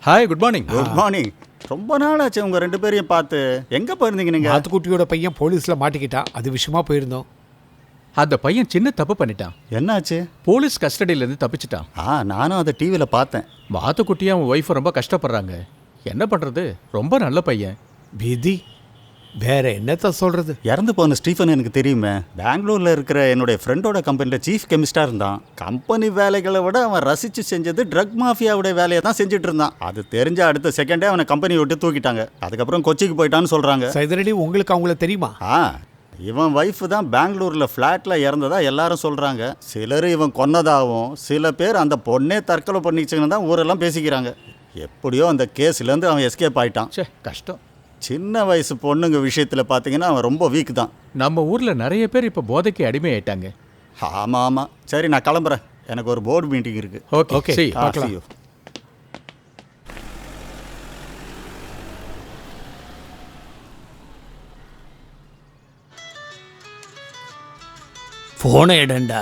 Hi, good morning. Good morning. ரொம்ப நாள் ஆச்சு உங்க ரெண்டு பேரையும் பார்த்து. எங்க போயிருந்தீங்க நீங்க? ஆத்துக்குட்டியோட பையன் போலீஸ்ல மாட்டிக்கிட்டான், அது விஷயமா போயிருந்தோம். அந்த பையன் சின்ன தப்பு பண்ணிட்டான். என்னாச்சு? போலீஸ் கஸ்டடியிலேருந்து தப்பிச்சிட்டான். நானும் அதை டிவியில் பார்த்தேன். மாத்துக்குட்டியும் அவன் ஒய்ஃப் ரொம்ப கஷ்டப்படுறாங்க. என்ன பண்ணுறது? ரொம்ப நல்ல பையன். விதி, வேற என்னத்த சொல்றது? இறந்து போன ஸ்டீஃபன் எனக்கு தெரியுமே. பெங்களூரில் இருக்கிற என்னுடைய ஃப்ரெண்டோட கம்பெனியில் சீஃப் கெமிஸ்டாக இருந்தான். கம்பெனி வேலைகளை விட அவன் ரசித்து செஞ்சது ட்ரக் மாஃபியாவுடைய வேலையை தான் செஞ்சுட்டு இருந்தான். அது தெரிஞ்ச அடுத்த செகண்டே அவனை கம்பெனி விட்டு தூக்கிட்டாங்க. அதுக்கப்புறம் கொச்சிக்கு போயிட்டான்னு சொல்கிறாங்க. சைதரடி, உங்களுக்கு அவங்கள தெரியுமா? இவன் ஒய்ஃபு தான் பெங்களூரில் ஃப்ளாட்டில் இறந்ததா எல்லாரும் சொல்கிறாங்க. சிலர் இவன் கொன்னதாகவும், சில பேர் அந்த பொண்ணே தற்கொலை பண்ணிச்சுன்னு தான் ஊரெல்லாம் பேசிக்கிறாங்க. எப்படியோ அந்த கேஸ்லேருந்து அவன் எஸ்கேப் ஆகிட்டான். கஷ்டம். சின்ன வயசு பொண்ணுங்க விஷயத்தில் பார்த்தீங்கன்னா அவன் ரொம்ப வீக் தான். நம்ம ஊரில் நிறைய பேர் இப்போ போதைக்கு அடிமையாயிட்டாங்க. ஆமாம் ஆமாம். சரி, நான் கிளம்புறேன். எனக்கு ஒரு போர்டு மீட்டிங் இருக்குது. ஓகே, பார்க்கலாம். போன இடண்டா.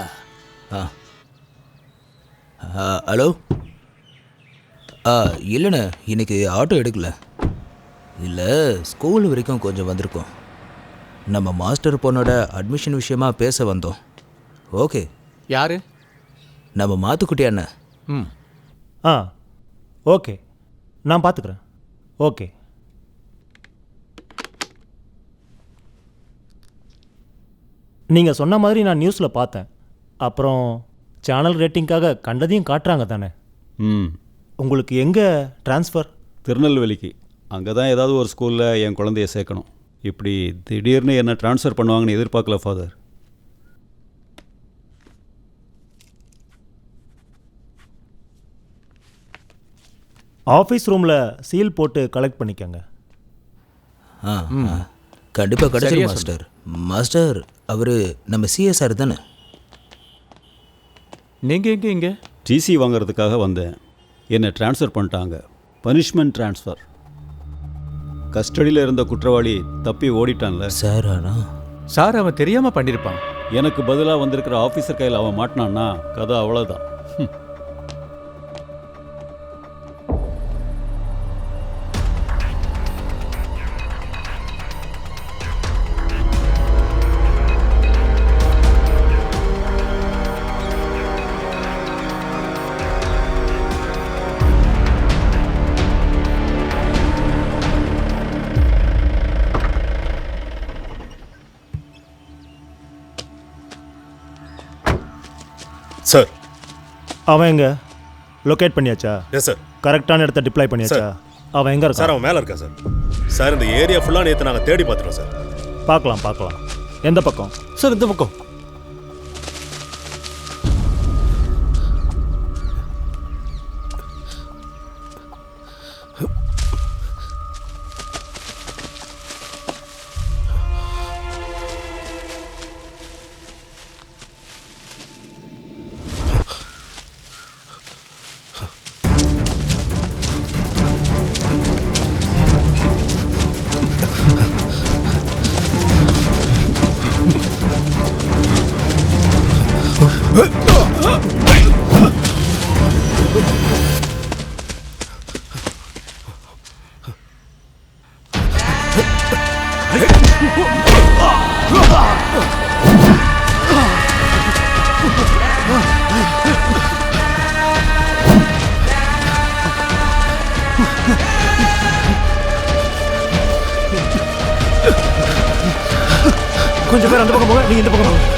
ஹலோ. இல்லைண்ணே, இன்னைக்கு ஆட்டோ எடுக்கல. இல்லை, ஸ்கூல் வரைக்கும் கொஞ்சம் வந்திருக்கோம். நம்ம மாஸ்டர் பொண்ணோட அட்மிஷன் விஷயமா பேச வந்தோம். ஓகே. யாரு? நம்ம மாத்துக்குட்டி அண்ணன். ஓகே, நான் பார்த்துக்கிறேன். ஓகே. நீங்கள் சொன்ன மாதிரி நான் நியூஸில் பார்த்தேன். அப்புறம் சேனல் ரேட்டிங்காக கண்டதையும் காட்டுறாங்க தானே? உங்களுக்கு எங்கே ட்ரான்ஸ்ஃபர்? திருநெல்வேலிக்கு. அங்கே தான் ஏதாவது ஒரு ஸ்கூலில் என் குழந்தைய சேர்க்கணும். இப்படி திடீர்னு என்ன ட்ரான்ஸ்ஃபர் பண்ணுவாங்கன்னு எதிர்பார்க்கல ஃபாதர். ஆஃபீஸ் ரூமில் சீல் போட்டு கலெக்ட் பண்ணிக்கோங்க. கண்டிப்பாக கிடைச்சிடும் மாஸ்டர். மாஸ்டர், அவர் நம்ம சிஎஸ்ஆர் தானே? நீங்கள் எங்கே? இங்கே டிசி வாங்கிறதுக்காக வந்தேன். என்னை ட்ரான்ஸ்ஃபர் பண்ணிட்டாங்க. Punishment transfer. கஸ்டடியில் இருந்த குற்றவாளி தப்பி ஓடிட்டான்ல சார். சார், அவன் தெரியாமல் பண்ணியிருப்பான். எனக்கு பதிலாக வந்திருக்கிற ஆஃபீஸர் கையில் அவன் மாட்டினான்னா கதை அவ்வளோதான். சார், அவன் எங்க? லொக்கேட் பண்ணியாச்சா? Yes sir. கரெக்டான இடத்த டிப்ளாய் பண்ணியாச்சா? அவன் எங்கே இருக்கான்? சார் அவன் மேலே இருக்கா சார். சார் இந்த ஏரியா ஃபுல்லாக நேற்று நாங்கள் தேடி பார்த்துட்டோம் சார். பார்க்கலாம். எந்த பக்கம்? சார் இந்த பக்கம். கொஞ்சம் பேர் அந்த பக்கம் போங்க, நீங்க இந்த பக்கம் போங்க.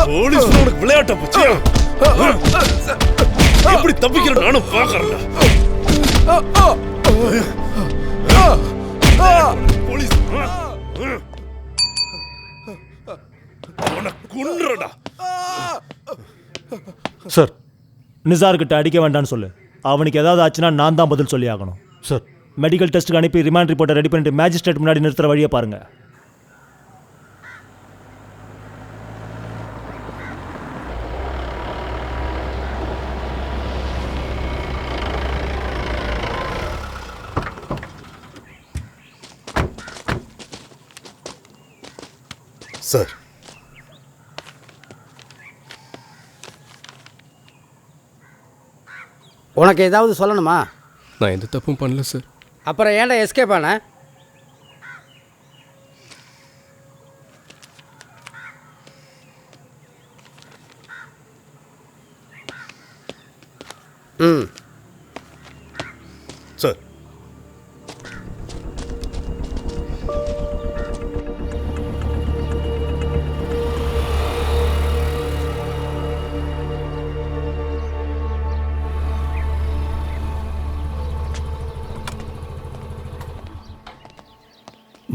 போலீஸ் உனக்கு விளையாட்ட பச்சியா? எப்படி தப்பிக்கிற நானும் பாக்குறேன். போலீஸ் கொன்றுடா. சார், நிசார்கிட்ட அடிக்க வேண்டாம்னு சொல்லு. அவனுக்கு ஏதாவது ஆச்சுன்னா நான் தான் பதில் சொல்லி ஆகணும். சார், மெடிக்கல் டெஸ்ட்டுக்கு அனுப்பி ரிமாண்ட் ரிப்போர்ட்டை ரெடி பண்ணிட்டு மேஜிஸ்ட்ரேட் முன்னாடி நிறுத்துற வழியை பாருங்க. சார், உனக்கு ஏதாவது சொல்லணுமா? நான் எந்த தப்பும் பண்ணல சார். அப்புறம் ஏன்டா எஸ்கேப் ஆன? சார்,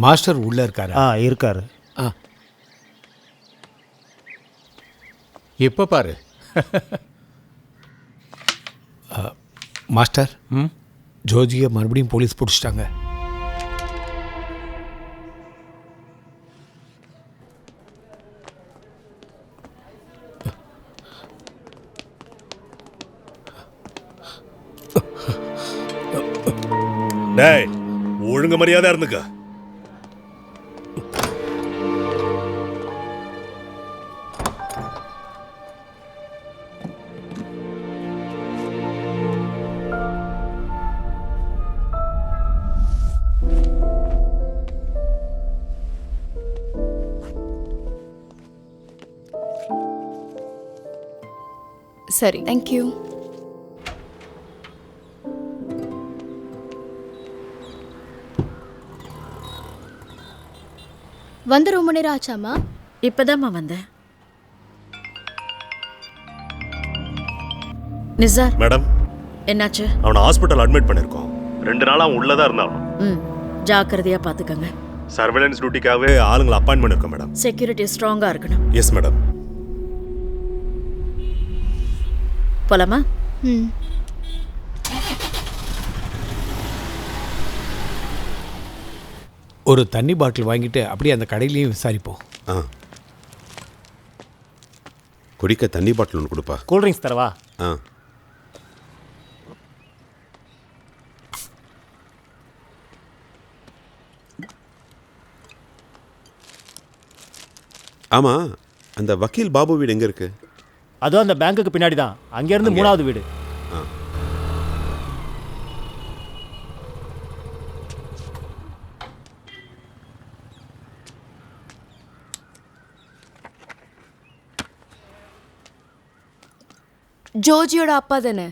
மாஸ்டர் உள்ள இருக்காரு. இருக்காரு. இப்ப பாரு. மாஸ்டர், ஜோதியை மறுபடியும் போலீஸ் பிடிச்சிட்டாங்க. டேய் ஒழுங்கு மரியாதை இருந்துக்க. சரி, தேங்க்யூ. வந்து ரொம்ப நேரம் ஆச்சாமா? இப்பதாம்மா வந்தேன். நிசார் மேடம், என்னாச்சு? அவனை ஹாஸ்பிட்டல் அட்மிட் பண்ணிருக்கோம். 2 நாளா அவன் உள்ளதா இருந்தான். ஜாக்கிரதையா பாத்துக்கங்க. சர்வேலன்ஸ் டியூட்டிக்காகவே ஆளுங்களை அப்பாயின்ட் பண்ணிருக்கோம் மேடம். செக்யூரிட்டி ஸ்ட்ராங்கா இருக்கணும். Yes madam. போலாமா? ஒரு தண்ணி பாட்டில் வாங்கிட்டு அப்படியே அந்த கடையிலையும் விசாரிப்போம். குடிக்க தண்ணி பாட்டில் ஒன்று கொடுப்பா. கூல்ட்ரிங்க்ஸ் தரவா? ஆமா, அந்த வக்கீல் பாபு வீடு எங்க இருக்கு? அதுவும் அந்த பேங்க்குக்கு பின்னாடி தான். அங்கேருந்து 3வது வீடு. ஜோஜியோட அப்பா தானே?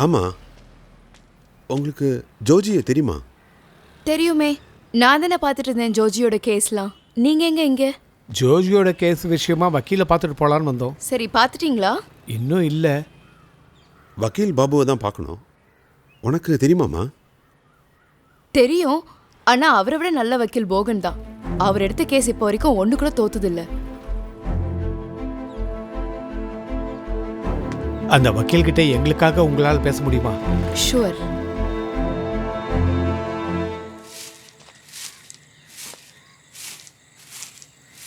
ஆமா. உங்களுக்கு ஜோஜியை தெரியுமா? தெரியுமே, நான் தானே பார்த்துட்டு இருந்தேன் ஜோஜியோட கேஸ்லாம். நீங்க எங்க இங்க? ஜோஜியோட கேஸ் விஷயமா வக்கீலை பார்த்துட்டு போகலான்னு வந்தோம். சரி, பார்த்துட்டீங்களா? இன்னும் இல்லை. வக்கீல் பாபுவை தான் பார்க்கணும். உனக்கு தெரியுமாம்மா? தெரியும், ஆனா அவரை விட நல்ல வக்கீல் போகன் தான். அவர் எடுத்த கேஸ் இப்போ வரைக்கும் ஒன்று கூட தோத்ததில்லை. அந்த வக்கீல்கிட்ட எங்களுக்காக உங்களால் பேச முடியுமா? ஷுவர்.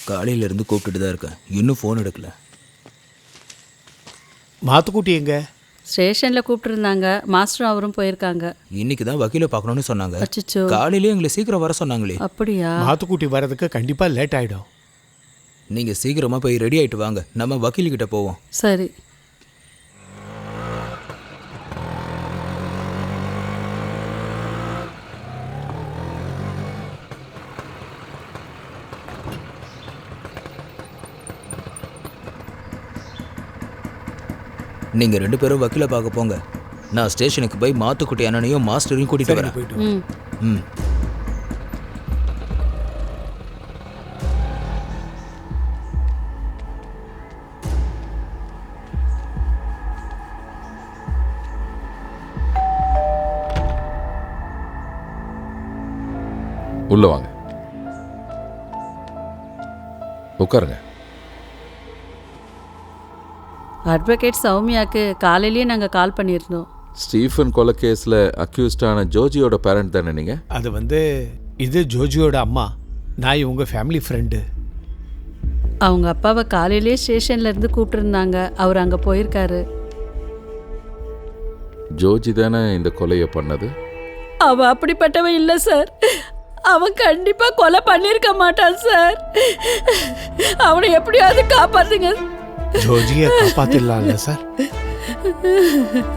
காலையிலேருந்து கூப்பிட்டுட்டு தான் இருக்கேன், இன்னும் ஃபோன் எடுக்கல. மாத்துக்குட்டி எங்க? ஸ்டேஷனில் கூப்பிட்டுருந்தாங்க, மாஸ்டரும் அவரும் போயிருக்காங்க. இன்னைக்கு தான் வக்கீலை பார்க்கணும்னு சொன்னாங்க. அச்சச்சோ. காலையிலே எங்களை சீக்கிரம் வர சொன்னாங்களே. அப்படியா? மாத்துக்குட்டி வர்றதுக்கு கண்டிப்பாக லேட் ஆகிடும். நீங்கள் சீக்கிரமாக போய் ரெடி ஆகிட்டு வாங்க, நம்ம வக்கீல்கிட்ட போவோம். சரி. நீங்கள் 2 பேரும் வக்கீலை பார்க்க போங்க. நான் ஸ்டேஷனுக்கு போய் மாத்துக்குட்டி அண்ணனையும் மாஸ்டரையும் கூட்டிகிட்டு வரேன். ம். உள்ள வாங்க, உட்காருங்க. அட்வொகேட் சௌமியாவுக்கு காலையிலேயே நாங்கள் கால் பண்ணியிருந்தோம். ஸ்டீஃபன் கொலை கேஸில் அக்யூஸ்டான ஜோஜியோட பேரண்ட் தானே நீங்கள்? அது இது ஜோஜியோட அம்மா. நான் இவங்க ஃபேமிலி ஃப்ரெண்டு. அவங்க அப்பாவை காலையிலேயே ஸ்டேஷன்லேருந்து கூப்பிட்டுருந்தாங்க, அவர் அங்கே போயிருக்காரு. ஜோஜி தானே இந்த கொலையை பண்ணது? அவன் அப்படிப்பட்டவன் இல்லை சார். அவன் கண்டிப்பாக கொலை பண்ணியிருக்க மாட்டான் சார். அவனை எப்படியாவது காப்பாற்றுங்க. ஜோஜியை காப்பாத்திடலாம்ல சார்?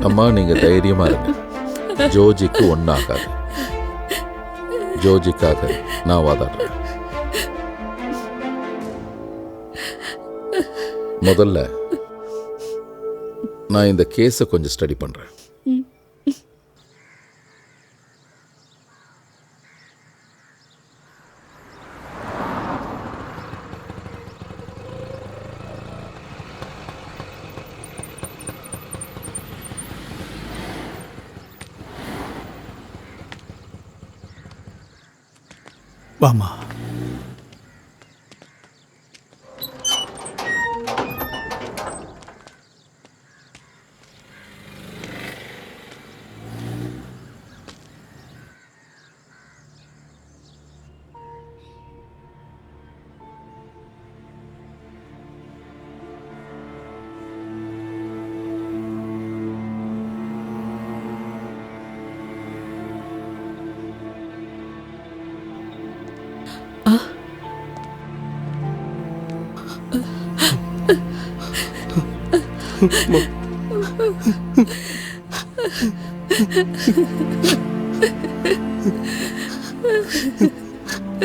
அம்மா, நீங்க தைரியமா இருங்க. ஜோஜிக்கு ஒன்றாகாது. ஜோஜிக்காக நான் வாதாடுறேன். முதல்ல நான் இந்த கேஸை கொஞ்சம் ஸ்டடி பண்றேன். வாமா.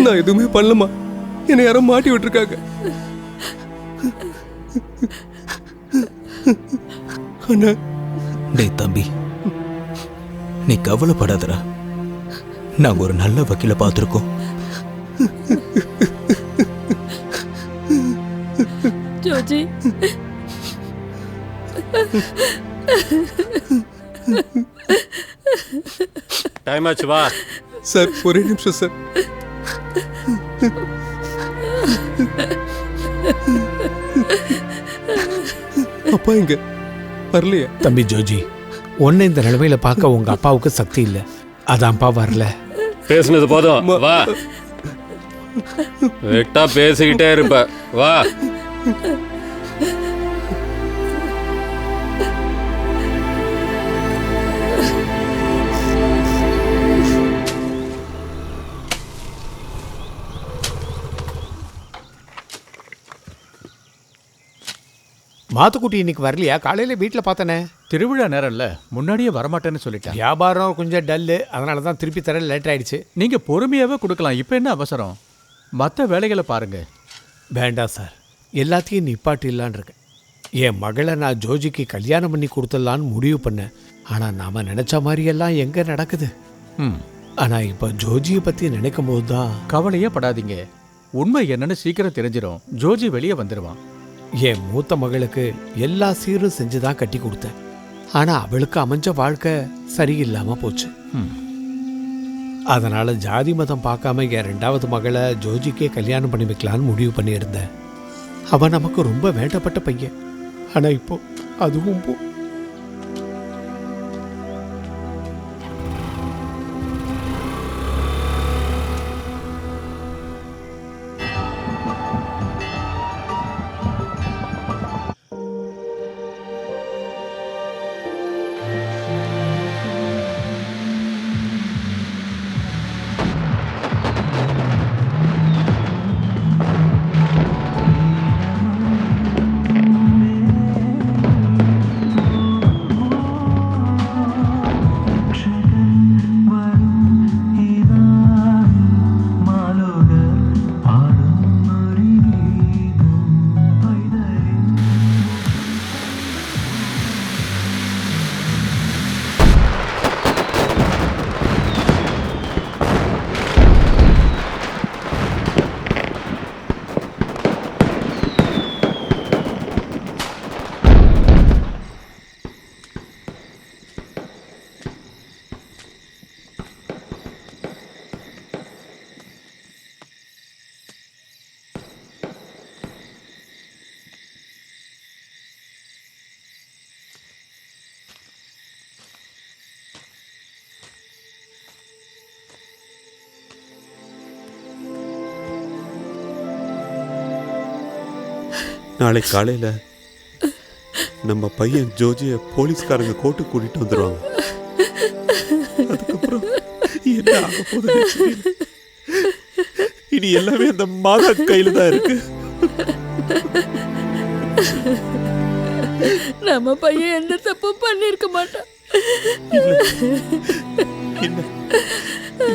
நான் எதுவுமே பண்ணலமா, என்னை யாரும் மாட்டி விட்டுருக்காங்க. அண்ணா. டேய் தம்பி, நீ கவலைப்படாதடா. நாங்க ஒரு நல்ல வக்கீல பார்த்துருக்கோம். ஜோஜி, டைம் ஆச்சு, வா. சார் ஒரே நிமிஷம் சார். அப்பா இங்க வரலையா? தம்பி ஜோஜி, உன்னை இந்த நிலைமையில பார்க்க உங்க அப்பாவுக்கு சக்தி இல்லை, அதான்ப்பா வரல. பேசுனது போதும், வா. விட்டா பேசிக்கிட்டே இருப்ப, வா. மாத்துக்குட்டி இன்னைக்கு வரலையா? காலையில வீட்டில் பார்த்தனே. திருவிழா நேரம்ல, முன்னாடியே வரமாட்டேன்னு சொல்லிட்டேன். வியாபாரம் கொஞ்சம் டல்லு, அதனால தான் திருப்பி தர லேட் ஆயிடுச்சு. நீங்க பொறுமையாவே கொடுக்கலாம், இப்போ என்ன அவசரம்? மற்ற வேலைகளை பாருங்க. வேண்டாம் சார், எல்லாத்தையும் நிப்பாட்டிடலான் இருக்கேன். என் மகளை நான் ஜோஜிக்கு கல்யாணம் பண்ணி கொடுத்துடலான்னு முடிவு பண்ணேன். ஆனால் நாம் நினச்ச மாதிரியெல்லாம் எங்கே நடக்குது? ஆனால் இப்போ ஜோஜியை பற்றி நினைக்கும் போது தான். கவலையே படாதீங்க, உண்மை என்னன்னு சீக்கிரம் தெரிஞ்சிடும். ஜோஜி வெளியே வந்துடுவான். என் மூத்த மகளுக்கு எல்லா சீரும் செஞ்சு தான் கட்டி கொடுத்தேன். ஆனால் அவளுக்கு அமைஞ்ச வாழ்க்கை சரியில்லாமல் போச்சு. அதனால் ஜாதி மதம் பார்க்காம என் 2வது மகளை ஜோஜிக்கே கல்யாணம் பண்ணி வைக்கலான்னு முடிவு பண்ணியிருந்தேன். அவன் நமக்கு ரொம்ப வேண்டப்பட்ட பையன். ஆனால் இப்போ அதுவும் போ. நாளைக்கு காலையில் நம்ம பையன் ஜோஜியை போலீஸ்காரங்க கோர்ட்டுக்கு கூட்டிட்டு வந்துடுவாங்க. அதுக்கப்புறம் என்ன ஆக போகுதுன்னு தெரியல. இனி எல்லாமே அந்த மாதா கையில் தான் இருக்கு. நம்ம பையன் எந்த தப்பும் பண்ணிருக்க மாட்டான்.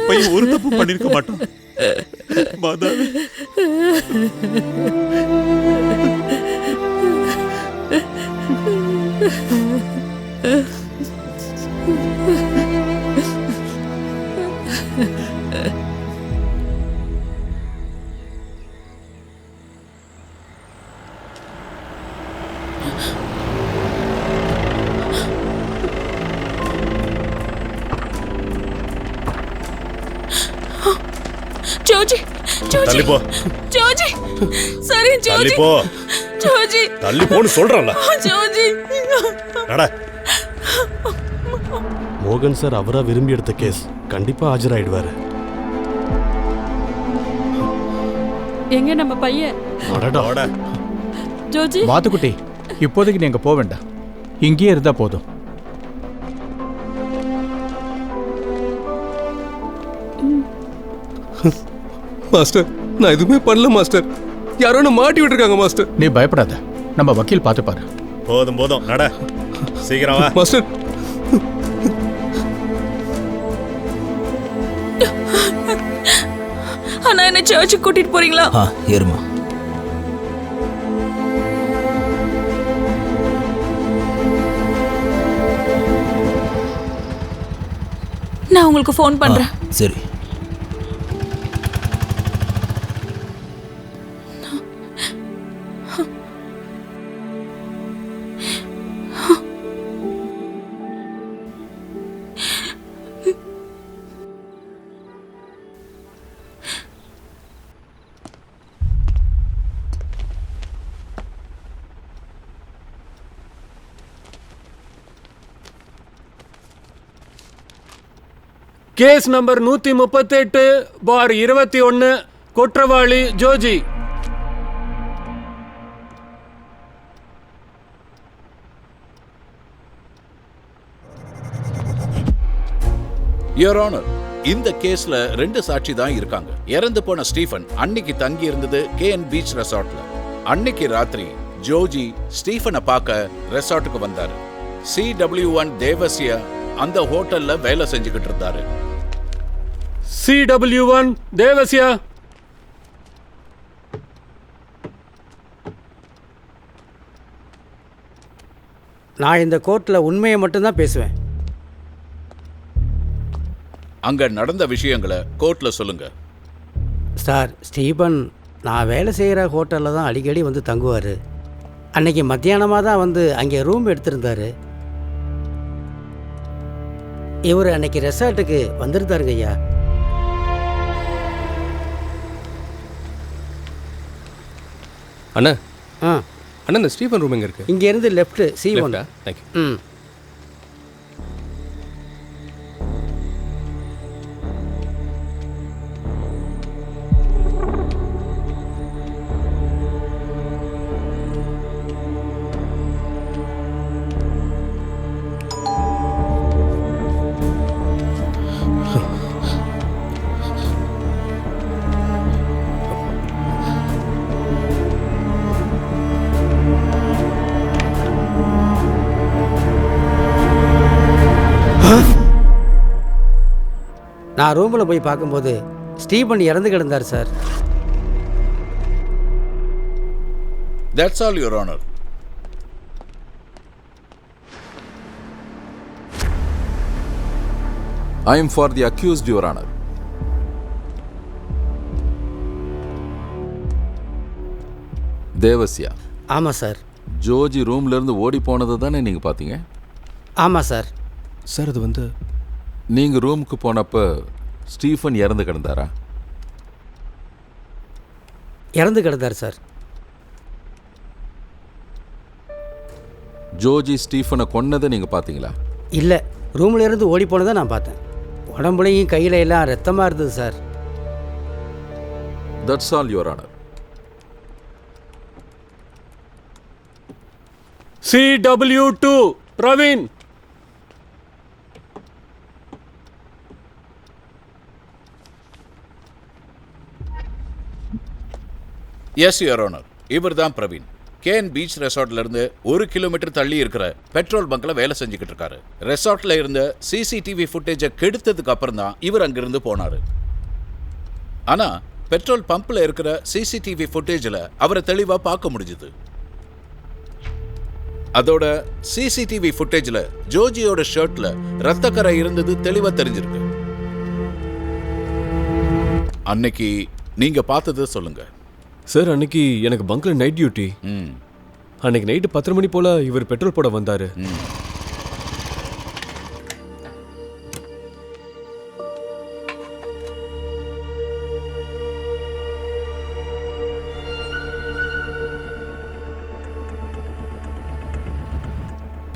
பையன் ஒரு தப்பு பண்ணிருக்க மாட்டான். மாதாவே, ஜோஜி, ஜோஜி, தள்ளி போ. ஜோஜி, சரி ஜோஜி, தள்ளி போ. ஜோஜி, தள்ளி போன்னு சொல்றேன்ல. ஜோஜி. நட. மோகன் சார் அவரா விரும்பி எடுத்த கேஸ், கண்டிப்பா ஆஜராயிடுவாரு. எங்க நம்ம பையன்? அடடா. ஜோஜி, மாத்துக்குட்டி, இப்போதைக்கு நீங்க போக வேண்டாம், இங்கேயே இருந்தா போதும். மாஸ்டர், நான் எதுவுமே பண்ணல மாஸ்டர். யாரோ என்ன மாட்டி விட்டுருக்காங்க மாஸ்டர். நீ பயப்படாத, நம்ம வக்கீல் பார்த்துப்பாரு. போதும் போதும் நட, சீக்கிரம் வா. மாஸ்டர் அண்ணா என்ன சர்ச்சுக்கு கூட்டிட்டு போறீங்களா? ஏறுமா. நான் உங்களுக்கு ஃபோன் பண்றேன். சரி. கேஸ் நம்பர் 138/21 குற்றவாளி ஜோஜி. யுவர் ஆனர், இந்த கேஸ்ல 2 சாட்சி தான் இருக்காங்க. இறந்து போன ஸ்டீஃபன் அன்னைக்கு தங்கி இருந்தது KN பீச் ரெசார்ட்ல. அன்னைக்கு ராத்திரி ஜோஜி ஸ்டீஃபனை பார்க்க ரெசார்ட்டுக்கு வந்தாரு. CW1 தேவசியா அந்த ஹோட்டல்ல வேலை செஞ்சுக்கிட்டு இருந்தாரு. CW1 தேவசியா. நான் இந்த கோர்ட்டில் உண்மையை மட்டும்தான் பேசுவேன். அங்க நடந்த விஷயங்களை கோர்ட்ல சொல்லுங்க. சார், ஸ்டீபன் நான் வேலை செய்கிற ஹோட்டலில் தான் அடிக்கடி வந்து தங்குவார். அன்னைக்கு மத்தியானமாக தான் வந்து அங்கே ரூம் எடுத்திருந்தார். இவர் அன்னைக்கு ரெசார்ட்டுக்கு வந்திருந்தாருங்க ஐயா. அண்ணா அண்ணா இந்த ஸ்டீஃபன் ரூம் எங்கே இருக்கு? இங்கேருந்து லெஃப்ட் C1. தேங்க்யூ. நான் ரூமில் போய் பார்க்கும்போது ஸ்டீபன் இறந்து கிடந்தார் sir. That's all, Your Honor. I am for the accused, Your Honor. Devasia. ஆமாம் சார். ஜோஜி ரூம்ல இருந்து ஓடி போனதை தானே நீங்க பார்த்தீங்க? ஆமாம் சார். சார் அது வந்து நீங்க ரூமுக்கு போனப்ப ஸ்டீஃபன் இறந்து கிடந்தாரா? இறந்து கிடந்தார் சார். ஜோஜி ஸ்டீஃபனை கொன்னதை நீங்க பார்த்தீங்களா? இல்லை, ரூமில் இருந்து ஓடி போனதை நான் பார்த்தேன். உடம்புலையும் கையில் எல்லாம் ரத்தமாக இருந்தது sir. That's all, Your Honor. CW2 Praveen. Yes your honour, இவர் தான் பிரவீன். KN பீச் ரெசார்ட்ல இருந்து 1 கிலோமீட்டர் தள்ளி இருக்கிற பெட்ரோல் பங்க்ல வேலை செஞ்சுக்கிட்டு இருக்காரு. ரெசார்ட்ல இருந்த CCTV ஃபுட்டேஜை கெடுத்ததுக்கு அப்புறம் தான் இவர் அங்கிருந்து போனாரு. ஆனா பெட்ரோல் பம்ப்ல இருக்கிற CCTV ஃபுட்டேஜில் அவரை தெளிவா பார்க்க முடிஞ்சது. அதோட CCTV ஃபுட்டேஜில் ஜோஜியோட ஷர்ட்ல ரத்தக்கரை இருந்தது தெளிவா தெரிஞ்சிருக்கு. அன்னைக்கு நீங்க பார்த்ததை சொல்லுங்க. சார், அன்னைக்கு எனக்கு பங்க்ல நைட் டியூட்டி. அன்னைக்கு நைட்டு 10 மணி போல இவர் பெட்ரோல் போட வந்தாரு.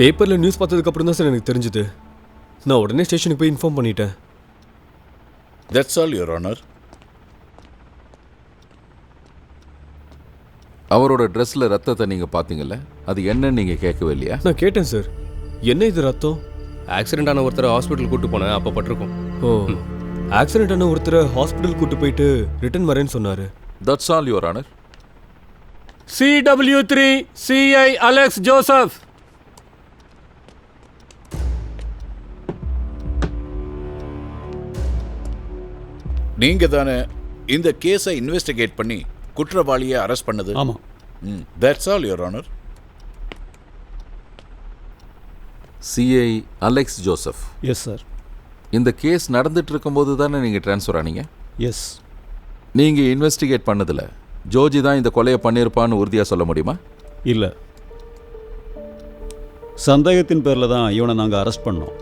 பேப்பர்ல நியூஸ் பார்த்ததுக்கு அப்புறம் தான் சார் எனக்கு தெரிஞ்சது. நான் உடனே ஸ்டேஷனுக்கு போய் இன்ஃபார்ம் பண்ணிட்டேன். That's all, Your Honor. அவரோட ட்ரெஸ்ல ரத்தத்தை நீங்க பாத்தீங்கல்ல, அது என்னன்னு நீங்க கேட்கவே இல்லையா? நான் கேட்டேன் சார். என்ன இது ரத்தம்? ஆக்சிடென்ட் ஆன ஒருத்தரை ஹாஸ்பிட்டல் கூட்டு போனேன், அப்போ பட்டிருக்கும். ஓ, ஆக்சிடென்ட் ஆன ஒருத்தரை ஹாஸ்பிட்டல் கூட்டு போயிட்டு ரிட்டர்ன் வரேன்னு சொன்னாரு. That's all, Your Honor. CW3 CI Alex Joseph. நீங்க தானே இந்த கேஸை இன்வெஸ்டிகேட் பண்ணி குற்றவாளியை அரெஸ்ட் பண்ணது? ஆமா. That's all your honour. CI Alex Joseph. Yes sir. இந்த கேஸ் நடந்துட்டு இருக்கும்போது தானே நீங்கள் ட்ரான்ஸ்ஃபர் ஆனீங்க? எஸ். நீங்கள் இன்வெஸ்டிகேட் பண்ணதில் ஜோஜி தான் இந்த கொலையை பண்ணியிருப்பான்னு உறுதியாக சொல்ல முடியுமா? இல்லை. சந்தேகத்தின் பேரில் தான் இவனை நாங்கள் அரெஸ்ட் பண்ணோம்.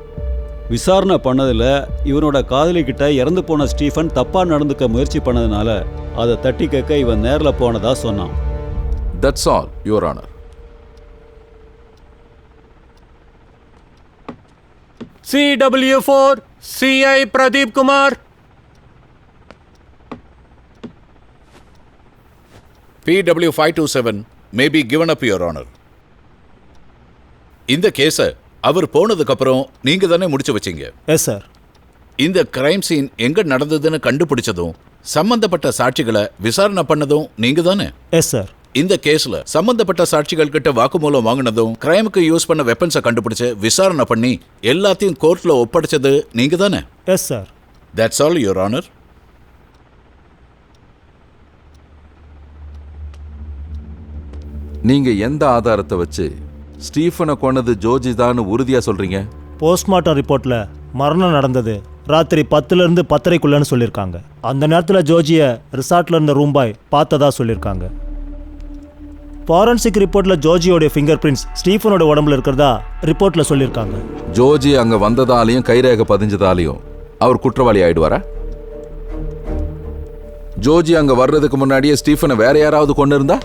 விசாரணை பண்ணதில் இவனோட காதலிக்கிட்ட இறந்து போன ஸ்டீஃபன் தப்பாக நடந்துக்க முயற்சி பண்ணதுனால அதை தட்டி கேட்க இவன் நேரில் போனதா சொன்னான். That's all your honour. CW4 CI Pradeep Kumar. PW527 may be given up, Your Honor. இந்த கேஸை அவர் போனதுக்கு அப்புறம் நீங்க தானே முடிச்சு வச்சீங்க? Yes sir. இந்த கிரைம் சீன் எங்க நடந்ததுன்னு கண்டுபிடிச்சதும் சம்பந்தப்பட்ட சாட்சிகளை விசாரணை பண்ணதும் நீங்க தானே? Yes sir. இந்த கேஸ்ல சம்பந்தப்பட்ட சாட்சிகள் கிட்ட வாக்குமூலம் வாங்கினதும் கிரைமுக்கு யூஸ் பண்ண வெப்பன்ஸை கண்டுபிடிச்சு விசாரணை பண்ணி எல்லாத்தையும் கோர்ட்ல ஒப்படைச்சது நீங்க தானே? Yes sir. That's all your honour. நீங்க எந்த ஆதாரத்தை வச்சு ஸ்டீஃபனை கொன்னது ஜோஜி தான் உறுதியா சொல்றீங்க? போஸ்ட்மார்ட்டம் ரிப்போர்ட்ல மரணம் நடந்தது ராத்திரி 10லேருந்து 10:30க்குள்ளன்னு சொல்லியிருக்காங்க. அந்த நேரத்தில் ஜோஜியை ரிசார்ட்ல இருந்த ரூம் பாய் பார்த்ததா சொல்லியிருக்காங்க. ஃபாரன்சிக் ரிப்போர்ட்ல ஜோஜியோடைய ஃபிங்கர் பிரிண்ட்ஸ் ஸ்டீஃபனோட உடம்புல இருக்கிறதா ரிப்போர்ட்ல சொல்லியிருக்காங்க. ஜோஜி அங்க வந்ததாலையும் கைரேகை பதிஞ்சதாலையும் அவர் குற்றவாளி ஆயிடுவாரா? ஜோஜி அங்க வர்றதுக்கு முன்னாடியே ஸ்டீஃபனை வேற யாராவது கொண்டு இருந்தா?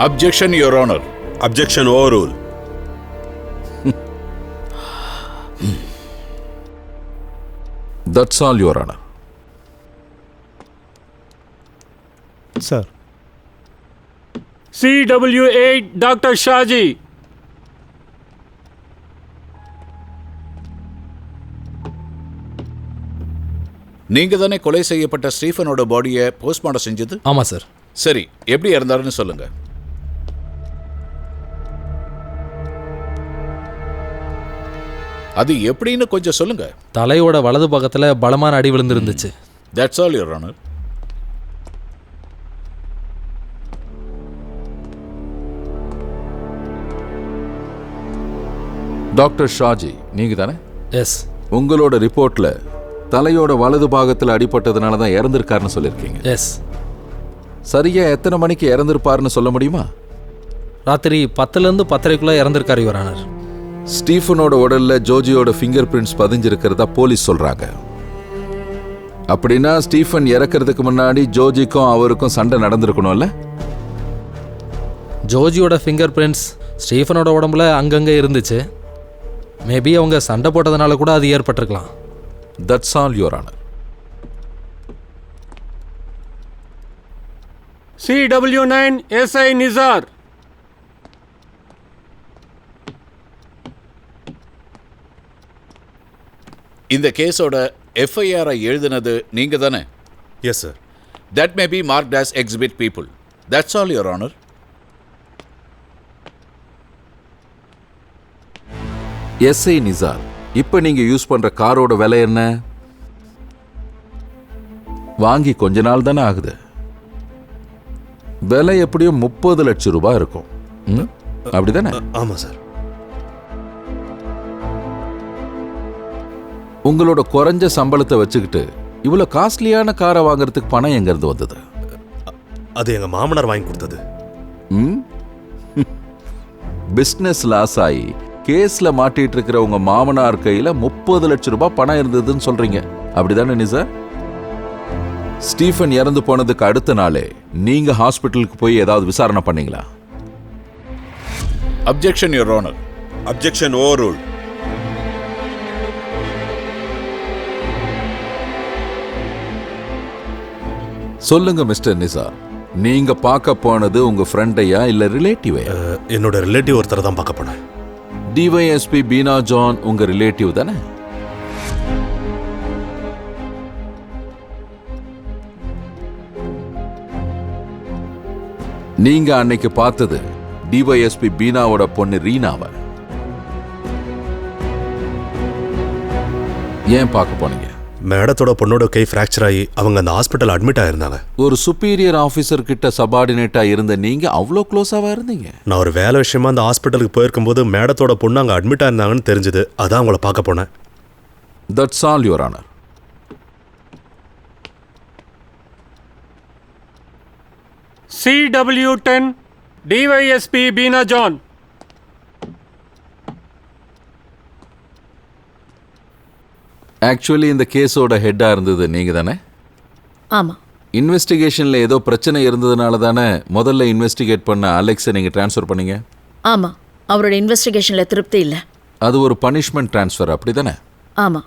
Objection, Your Honor. Objection overruled. That's all, Your Honor. Sir. CW8 Dr. Shaji. நீங்க தானே கொலை செய்யப்பட்ட ஸ்டீஃபனோட பாடியை போஸ்ட்மார்ட்டம் செஞ்சது? ஆமா சார். சரி, எப்படி இறந்தாருன்னு சொல்லுங்க. அது எப்படின்னு கொஞ்சம் சொல்லுங்க. தலையோட வலது பக்கத்துல பலமான அடி விழுந்திருந்துச்சு. That's all, Your Honor. Doctor Shaji நீங்க தானே? எஸ். உங்களோட ரிப்போர்ட்ல தலையோட வலது பாகத்தில் அடிபட்டதுனால தான் இறந்திருக்காருன்னு சொல்லியிருக்கீங்க. எஸ். சரியா எத்தனை மணிக்கு இறந்திருப்பாருன்னு சொல்ல முடியுமா? ராத்திரி 10லேருந்து 10:30க்குள்ள இறந்திருக்காரு யுவர் ஆனர். ஸ்டீஃபனோட உடல்ல ஜோஜியோட ஃபிங்கர் பிரிண்ட்ஸ் பதிஞ்சிருக்கிறதா போலீஸ் சொல்றாங்க. அப்படின்னா ஸ்டீஃபன் இறக்கிறதுக்கு முன்னாடி ஜோஜிக்கும் அவருக்கும் சண்டை நடந்திருக்கணும்ல? ஜோஜியோட ஃபிங்கர் பிரிண்ட்ஸ் ஸ்டீஃபனோட உடம்புல அங்கங்கே இருந்துச்சு. மேபி அவங்க சண்டை போட்டதுனால கூட அது ஏற்பட்டிருக்கலாம். That's all, Your Honor. CW9 SI Nizar. இந்த கேஸோட FIR எழுதினது நீங்க தானே? Yes sir. That may be marked as exhibit people. That's all, Your Honor. SI Nisar, இப்போ நீங்க யூஸ் பண்ற காரோட விலை என்ன? வாங்கி கொஞ்ச நாள் தானே ஆகுது. விலை எப்படியும் 30 லட்சம் ரூபாய் இருக்கும். அப்படிதானே? ஆமா சார். உங்களோட குறைஞ்ச சம்பளத்தை வச்சுக்கிட்டு இவ்வளவு காஸ்ட்லியான காரை வாங்குறதுக்கு பணம் எங்க இருந்து வந்தது? அது எங்க மாமனார் வாங்கி கொடுத்தது. பிசினஸ் லாஸ் ஆகி கேஸ்ல மாட்டிட்டு இருக்கிற உங்க மாமனார் கையில 30 லட்சம் ரூபாய் பணம் இருந்ததுன்னு சொல்றீங்க, அப்படிதானே நிசார்? ஸ்டீஃபன் இறந்து போனதுக்கு அடுத்த நாளே நீங்க ஹாஸ்பிட்டலுக்கு போய் ஏதாவது விசாரணை பண்ணீங்களா? Objection, Your Honor. Objection overruled. சொல்லுங்க மிஸ்டர் நிசார், நீங்க பார்க்க போனது உங்க ஃப்ரெண்டையா இல்ல ரிலேட்டிவையா? என்னோட ரிலேட்டிவ் ஒருத்தர் தான் பார்க்க போனேன். டிவைஎஸ்பி பீனா ஜான் உங்க ரிலேட்டிவ் தானே? நீங்க அன்னைக்கு பார்த்தது டிவைஎஸ்பி பீனாவோட பொண்ணு ரீனாவை. ஏன் பார்க்க போனீங்க? மேடத்தோட பொண்ணோட கை ஃப்ராக்சர் ஆகி அவங்க அந்த ஹாஸ்பிட்டல் அட்மிட் ஆயிருந்தாங்க. ஒரு சுப்பீரியர் ஆஃபீஸர் கிட்ட சபார்டினேட்டா இருந்த நீங்க அவ்வளோ க்ளோஸாவா இருந்தீங்க? நான் ஒரு வேலை விஷயமா அந்த ஹாஸ்பிட்டலுக்கு போயிருக்கும்போது மேடத்தோட பொண்ணு அங்கே அட்மிட் ஆயிருந்தாங்கன்னு தெரிஞ்சது. அதான் அவங்கள பார்க்க போனேன். That's all your honour. CW10 DYSP Beena John. Actually இந்த கேஸோட ஹெட்டா இருந்தது நீங்க தானே? ஆமா. இன்வெஸ்டிகேஷன்ல ஏதோ பிரச்சனை இருந்ததுனால தானே முதல்ல இன்வெஸ்டிகேட் பண்ண அலெக்ஸை நீங்க ட்ரான்ஸ்ஃபர் பண்ணீங்க? ஆமா, அவரோட இன்வெஸ்டிகேஷன்ல திருப்தி இல்லை. அது ஒரு பனிஷ்மெண்ட் ட்ரான்ஸ்ஃபர், அப்படி தானே? ஆமா.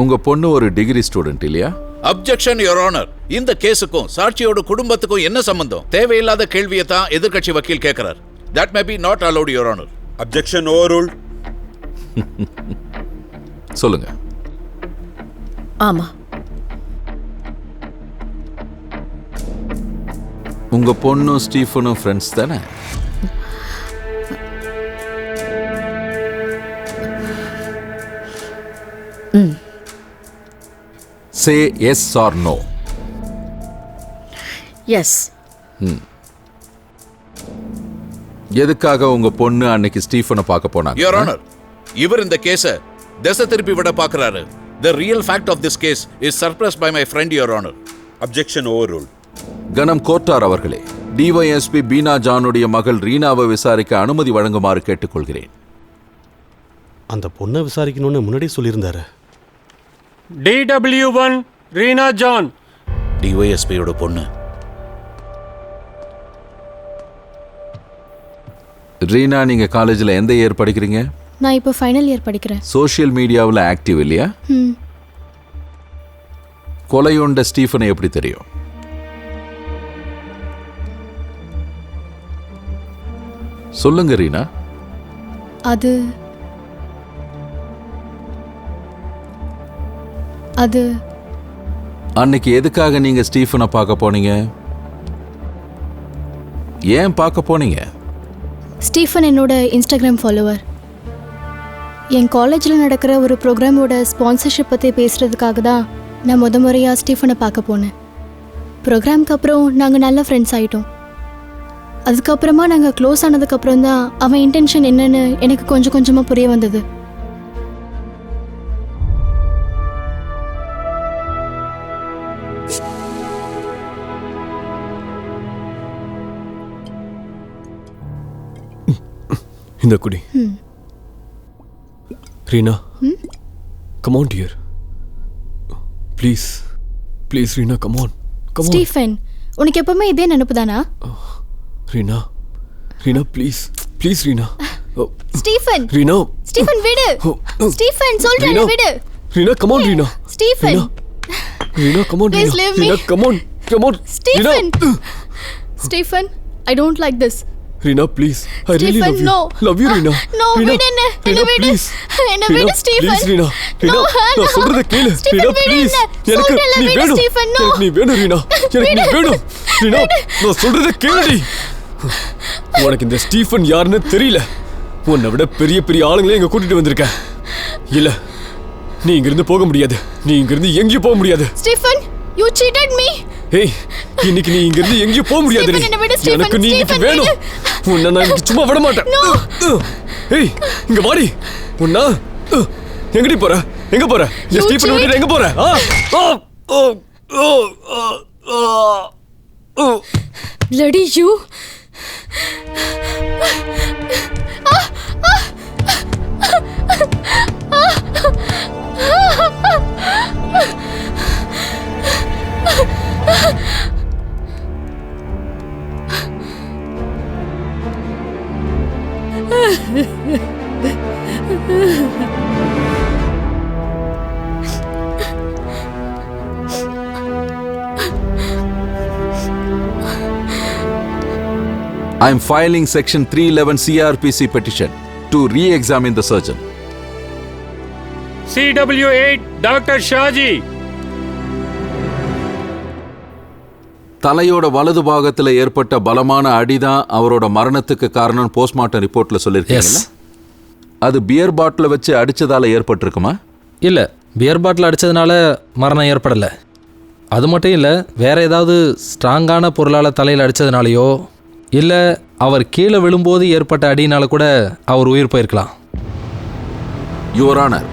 உங்க பொண்ணு ஒரு டிகிரி ஸ்டூடெண்ட் இல்லையா? Objection your honour. இந்த கேஸுக்கும் சாட்சியோட குடும்பத்துக்கும் என்ன சம்பந்தம்? தேவையில்லாத கேள்வியை தான் எதிர்க்கட்சி வக்கீல் கேட்கிறார். That may be not allowed, Your Honor. Objection overruled. சொல்லுங்க. ஆமா. உங்க பொண்ணும் ஸ்டீஃபனும் ஃப்ரெண்ட்ஸ் தானே? Say yes or no. Yes. எதுக்காக உங்க பொண்ணு அன்னைக்கு ஸ்டீஃபனை பார்க்க போனாங்க? Your Honor, இவர் இந்த கேஸை திசை திருப்பி விட பார்க்கறாரு. The real fact of this case is suppressed by my friend, Your Honor. Objection overruled. கனம் கோட்டார் அவர்களே, டிஒய்எஸ்பி பீனா ஜானுடைய மகள் ரீனாவை விசாரிக்க அனுமதி வழங்குமாறு கேட்டுக்கொள்கிறேன். அந்த பொண்ணை விசாரிக்கணும்னு முன்னாடி சொல்லியிருந்தாரு. DW1 Reena John. டிஒய்எஸ்பியோட பொண்ணு. ரீனா, நீங்க காலேஜில் எந்த இயர் படிக்கிறீங்க? நான் இப்போ ஃபைனல் இயர் படிக்கிறேன். சோஷியல் மீடியாவில் ஆக்டிவ் இல்லையா? கொலையுண்ட ஸ்டீஃபனை எப்படி தெரியும்? சொல்லுங்க ரீனா. அது அன்னைக்கு எதுக்காக நீங்க ஸ்டீஃபனை பார்க்க போனீங்க? ஏன் பார்க்க போனீங்க? ஸ்டீஃபன் என்னோட இன்ஸ்டாகிராம் ஃபாலோவர். என் காலேஜில் நடக்கிற ஒரு ப்ரோக்ராமோட ஸ்பான்சர்ஷிப் பற்றி பேசுகிறதுக்காக தான் நான் முறையாக ஸ்டீஃபனை பார்க்க போனேன். ப்ரோக்ராம்க்கு அப்புறம் நாங்கள் நல்ல ஃப்ரெண்ட்ஸ் ஆகிட்டோம். அதுக்கப்புறமா நாங்கள் க்ளோஸ் ஆனதுக்கப்புறம் தான் அவன் இன்டென்ஷன் என்னன்னு எனக்கு கொஞ்சம் கொஞ்சமாக புரிய வந்தது. இந்த குடி. Rina, come on dear. Please, please Rina, come on. Stephen, உனக்கு எப்பவுமே இதே நினைப்புதானா? Rina, Rina please, please Rina. Stephen. Rina. Stephen விடு. ஸ்டீஃபன் சொல்றேன் விடு. Rina, come on Rina. Stephen. Rina, come on Please leave me. Rina, come on. Come on. Stephen. Stephen, I don't like this. Rina, please. I really love you. No. Love you, Rina. No, Rina, விடு. Rina, please. என்ன விடு ஸ்டீஃபன். Please, Rina. Rina, நான் சொல்றத கேளு. Rina, please. எனக்கு நீ வேணும். எனக்கு நீ வேணும், Rina. எனக்கு நீ வேணும். Rina, நான் சொல்றத கேளுடி. உனக்கு இந்த ஸ்டீஃபன் யாருன்னு தெரியல. உன்னை விட பெரிய பெரிய ஆளுங்களே இங்க கூட்டிட்டு வந்திருக்கேன். இல்ல, நீ இங்கிருந்து போக முடியாது. நீ இங்கிருந்து எங்கேயும் போக முடியாது. Stephen, you cheated me. ஏய், இன்னைக்கு நீ இங்கிருந்து எங்கேயும் போக முடியாது. எனக்கு நீ இன்னைக்கு வேணும். உன்னை நான் இன்னைக்கு சும்மா விட மாட்டேன். ஏய், இங்க வாடி. உன்னை எங்கடி போற? எங்க போற? இந்த ஸ்டீஃபன் விட்டுட்டு எங்க போற? Bloody you. I am filing section 311 CRPC petition to re-examine the surgeon. CW8 Dr. Shaji. தலையோட வலது பாகத்தில் ஏற்பட்ட பலமான அடிதான் அவரோட மரணத்துக்கு காரணம் போஸ்ட்மார்ட்டம் ரிப்போர்ட்ல சொல்லிருக்கீங்களா? அது பியர் பாட்டில் வச்சு அடிச்சதால ஏற்பட்டிருக்குமா? இல்லை, பியர் பாட்டில் அடித்ததுனால மரணம் ஏற்படலை. அது மட்டும் இல்லை, வேறு ஏதாவது ஸ்ட்ராங்கான பொருளால் தலையில் அடித்ததுனாலையோ இல்லை அவர் கீழே விழும்போது ஏற்பட்ட அடியினால கூட அவர் உயிர் போயிருக்கலாம். யுவர் ஆனர்,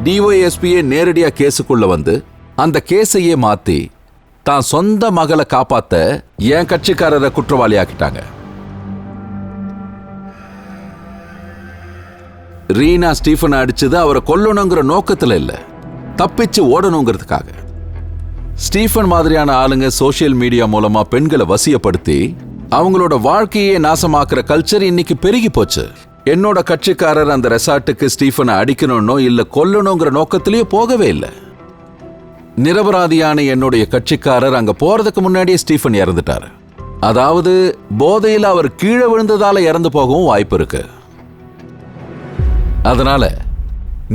டிஒஎஸ்பியே நேரடியாக கேஸுக்குள்ள வந்து அந்த கேஸையே மாற்றி தான் சொந்த மகளை காப்பாற்ற என் கட்சிக்காரரை குற்றவாளி ஆக்கிட்டாங்க. ரீனா ஸ்டீஃபனை அடிச்சது அவரை கொல்லணுங்கிற நோக்கத்தில் இல்லை, தப்பிச்சு ஓடணுங்கிறதுக்காக. ஸ்டீஃபன் மாதிரியான ஆளுங்க சோசியல் மீடியா மூலமா பெண்களை வசியப்படுத்தி அவங்களோட வாழ்க்கையே நாசமாக்குற கல்ச்சர் இன்னைக்கு பெருகி போச்சு. என்னோட கட்சிக்காரர் அந்த ரெசார்ட்டுக்கு ஸ்டீஃபனை அடிக்கணும்னோ இல்ல கொல்லணுங்கிற நோக்கத்திலேயே போகவே இல்லை. நிரபராதியான என்னுடைய கட்சிக்காரர் அங்க போறதுக்கு முன்னாடியே ஸ்டீஃபன் இறந்துட்டாரு. அதாவது போதையில் அவர் கீழே விழுந்ததால இறந்து போகவும் வாய்ப்பு இருக்கு. அதனால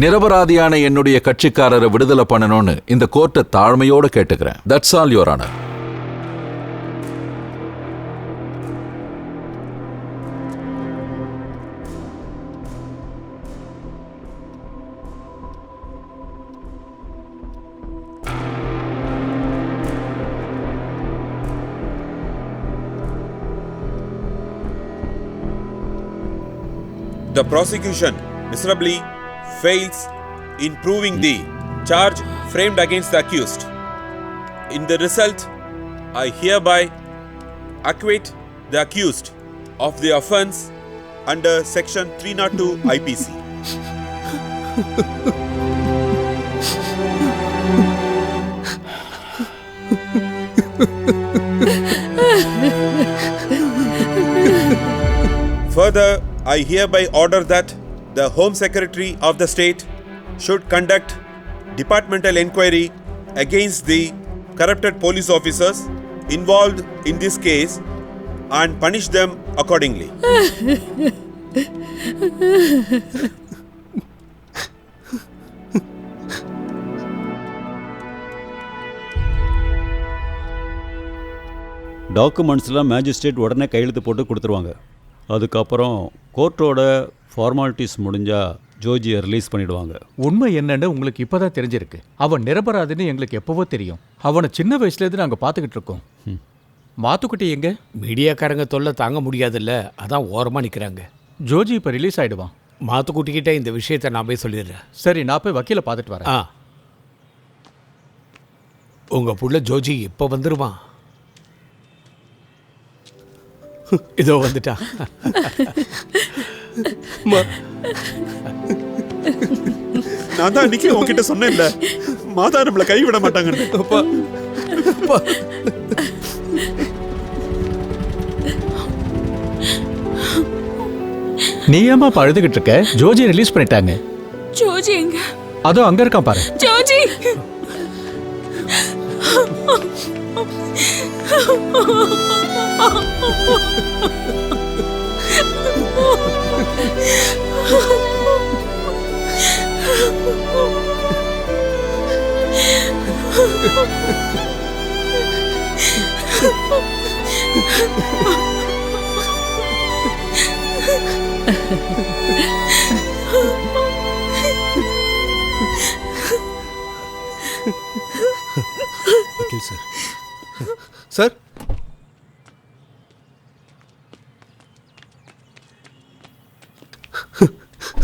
நிரபராதியான என்னுடைய கட்சிக்காரரை விடுதலை பண்ணணும்னு இந்த கோர்ட்டை தாழ்மையோட கேட்டுக்கிறேன். That's all your honour. The prosecution miserably fails in proving the charge framed against the accused. In the result, I hereby acquit the accused of the offence under Section 302 IPC. Further, I hereby order that the Home Secretary of the state should conduct departmental inquiry against the corrupted police officers involved in this case and punish them accordingly. டாக்குமெண்ட்ஸ்லாம் மேஜிஸ்ட்ரேட் உடனே கையெழுத்து போட்டு கொடுத்துருவாங்க. அதுக்கப்புறம் கோர்ட்டோட ஃபார்மாலிட்டிஸ் முடிஞ்சால் ஜோஜியை ரிலீஸ் பண்ணிடுவாங்க. உண்மை என்னன்னு உங்களுக்கு இப்போதான் தெரிஞ்சிருக்கு. அவன் நிரபராதின்னு எங்களுக்கு எப்போவோ தெரியும். அவனை சின்ன வயசுலேருந்து நாங்கள் பார்த்துக்கிட்டு இருக்கோம். மாத்துக்குட்டி எங்க? மீடியாக்காரங்க தொல்லை தாங்க முடியாதுல்ல, அதான் ஓரமாக நிற்கிறாங்க. ஜோஜி இப்போ ரிலீஸ் ஆகிடுவான். மாத்துக்குட்டிக்கிட்ட இந்த விஷயத்தை நான் போய் சொல்லிடுறேன். சரி, நான் போய் வக்கீலை பார்த்துட்டு வரேன். உங்கள் புள்ள ஜோஜி இப்போ வந்துடுவான். இதோ வந்துட்டா. நான் தான் அன்னைக்கு உன்கிட்ட சொன்னேன்ல, மாதா நம்மளை கைவிட மாட்டாங்கன்னு. நீ ஏமா அழுதுகிட்டு இருக்க? ஜோஜி ரிலீஸ் பண்ணிட்டாங்க. ஜோஜி எங்க? அதோ அங்க இருக்கான் பாரு. ஜோஜி வக்கீல் சார். சார்,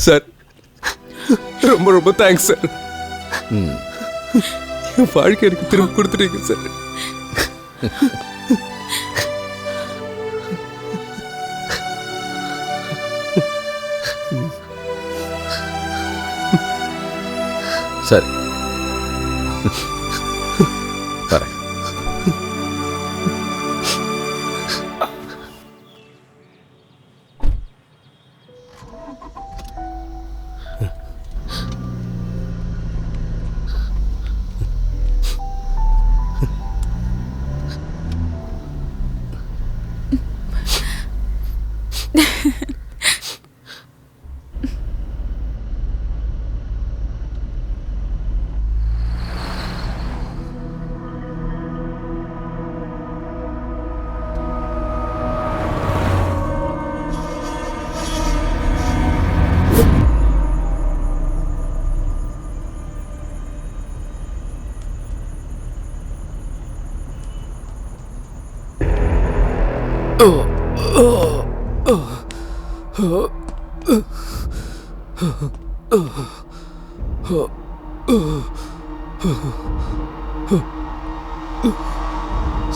சார் ரொம்ப ரொம்ப தேங்க்ஸ் சார். என் வாழ்க்கை எனக்கு திரும்ப கொடுத்துட்டீங்க சார். சரி வரேன்.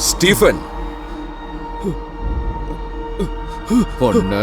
ஸ்டீஃபன் பொண்ணு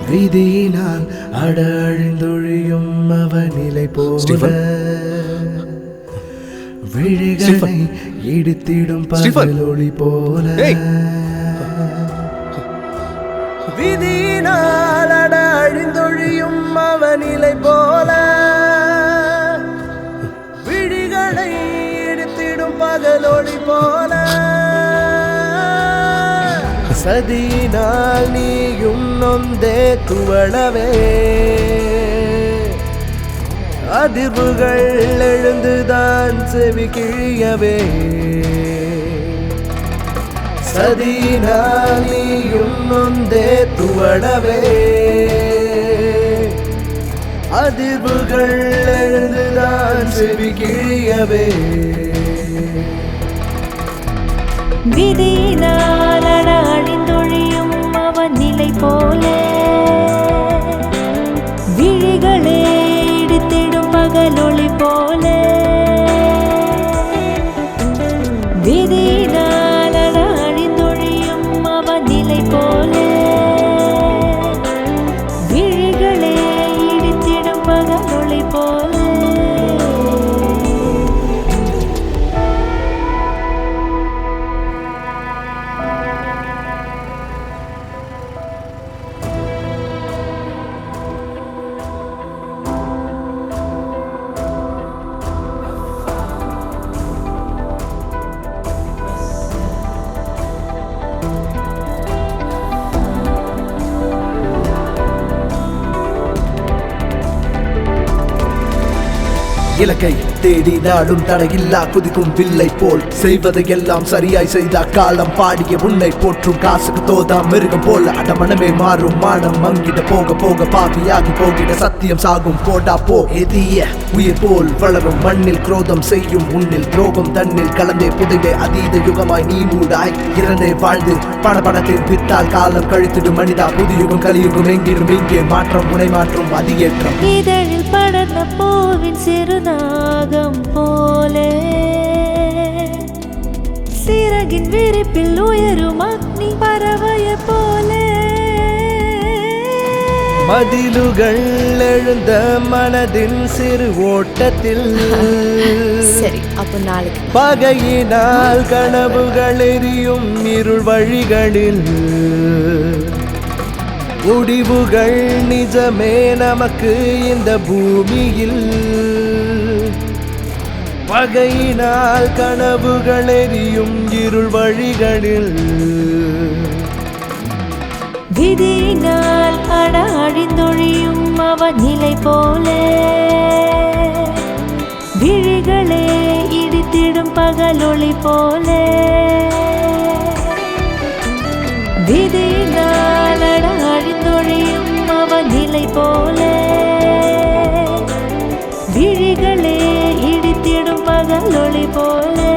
விதியினால் அடழிந்தொழியும் அவனிலை போல விழிகளை இடித்திடும் பகலொளி போல விதியினால் அடழிந்தொழியும் அவனிலை போல விழிகளை இடித்திடும் பகலொளி போல சதியினால் நீயும் நொந்தே துவளவே அதிர்வுகள் எழுந்துதான் செவி கிழியவே சதியினால் நீயும் நொந்தே துவளவே அதிர்வுகள் எழுந்துதான் செவி கிழியவே விதியினால் அழிந்தொழியும் அவன் நிலை போல விழிகளே இடித்திடும் பகலொளி போல விதியினால் அழிந்தொழியும் அவன் நிலை போல விழிகளே இடித்திடும் பகலொளி போல இலக்கை தேடி நாடும் தடையில்லா குதிக்கும் வில்லை போல் செய்வதையெல்லாம் சரியாய் செய்தா காலம் பாடிய உன்னை போற்றும் காசுக்கு தோதாம் மிருகம் போல அடமனமே மாறும் மானம் மங்கிட போக போக பாவியாகி போகிட சத்தியம் சாகும் போடா போ எதிய உயிர் போல் வளரும் மண்ணில் குரோதம் செய்யும் உன்னில் துரோகம் தன்னில் கலந்தே புதைந்தே அதீத யுகமாய் நீ மூடாய் இறந்தே வாழ்ந்து பணபணத்தின் வித்தால் காலம் கழித்திடும் மனிதா புதியுகம் கலியுகம் எங்கிடும் இங்கே மாற்றம் முனை மாற்றும் அதிகேற்றம் இதழில் படர்ந்த பூவின் சிறுநாகம் போலே சிறகின் விரிப்பில் உயரும் அக்னி பறவைய போலே மதிலுகள் எழுந்த மனதின் சிறு ஓட்டத்தில் சரி அப்போ நாளைக்கு பகையினால் கனவுகள் எரியும் இருள் வழிகளில் முடிவுகள் நிஜமே நமக்கு இந்த பூமியில் பகையினால் கனவுகள் எரியும் இருள் வழிகளில் விதியினால் அழிந்தொழியும் அவன் நிலை போலே விழிகளே இடித்திடும் பகலொளி போலே விதியினால் அழிந்தொழியும் அவன் நிலை போலே விழிகளே இடித்திடும் பகலொளி போலே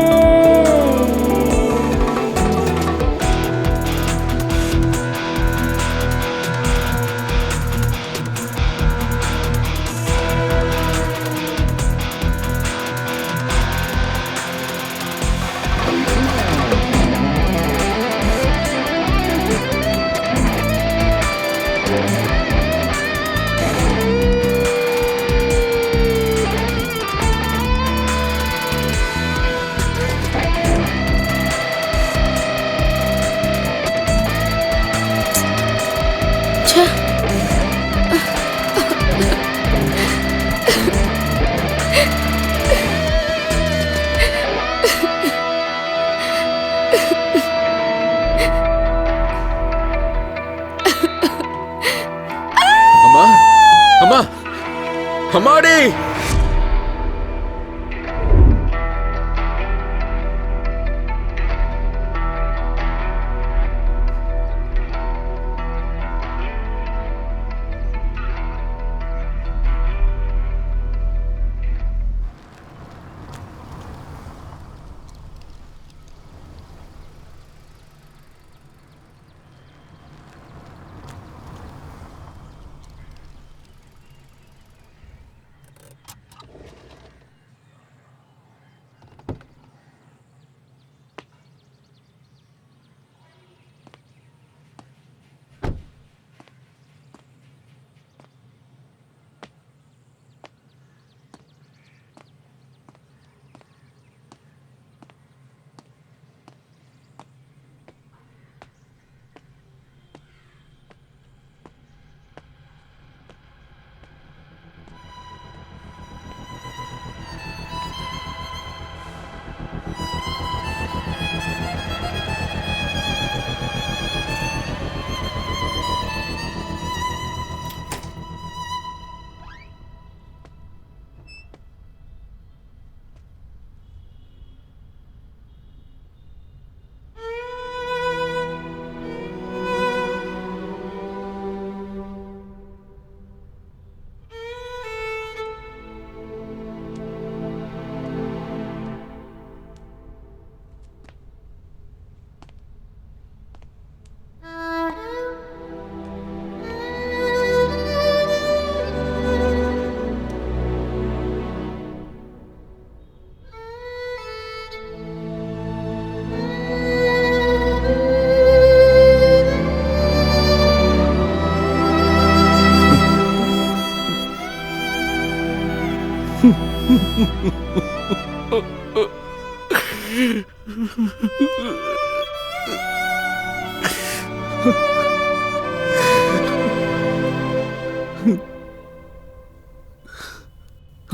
அம்மாடி!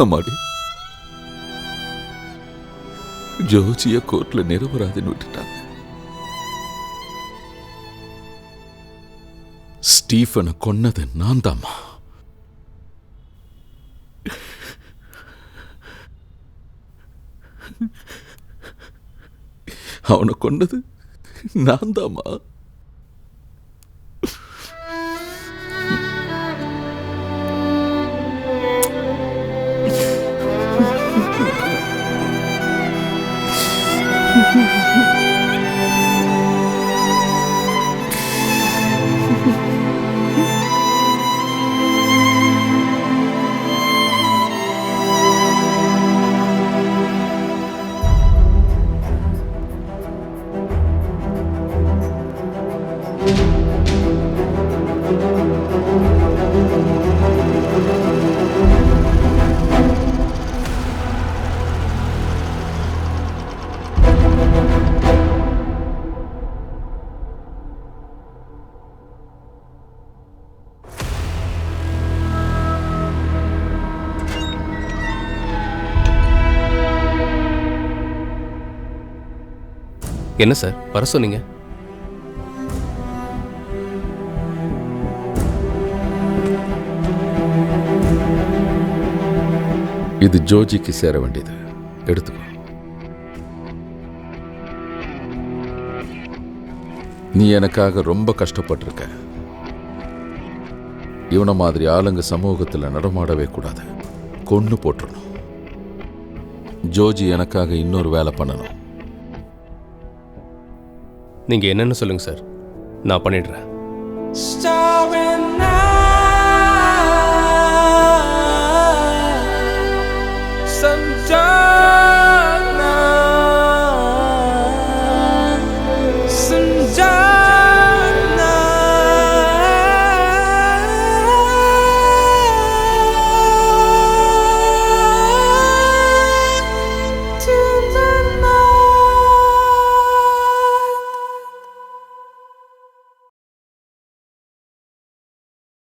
அம்மாடி, ஜோஜிய கோர்ட்ல நிரபராதின்னு விட்டுட்டாங்க. ஸ்டீஃபனை கொன்னது நான் தாம்மா. அவனை கொண்டது நான் தாம்மா. என்ன சார் வர சொன்னீங்க? இது ஜோஜிக்கு சேர வேண்டியது, எடுத்துக்கோ. நீ எனக்காக ரொம்ப கஷ்டப்பட்டிருக்க. இவனை மாதிரி ஆளுங்க சமூகத்தில் நடமாடவே கூடாது, கொன்னு போட்டுறணும். ஜோஜி எனக்காக இன்னொரு வேலை பண்ணணும். நீங்க என்னன்னு சொல்லுங்க சார், நான் பண்ணிடுறேன்.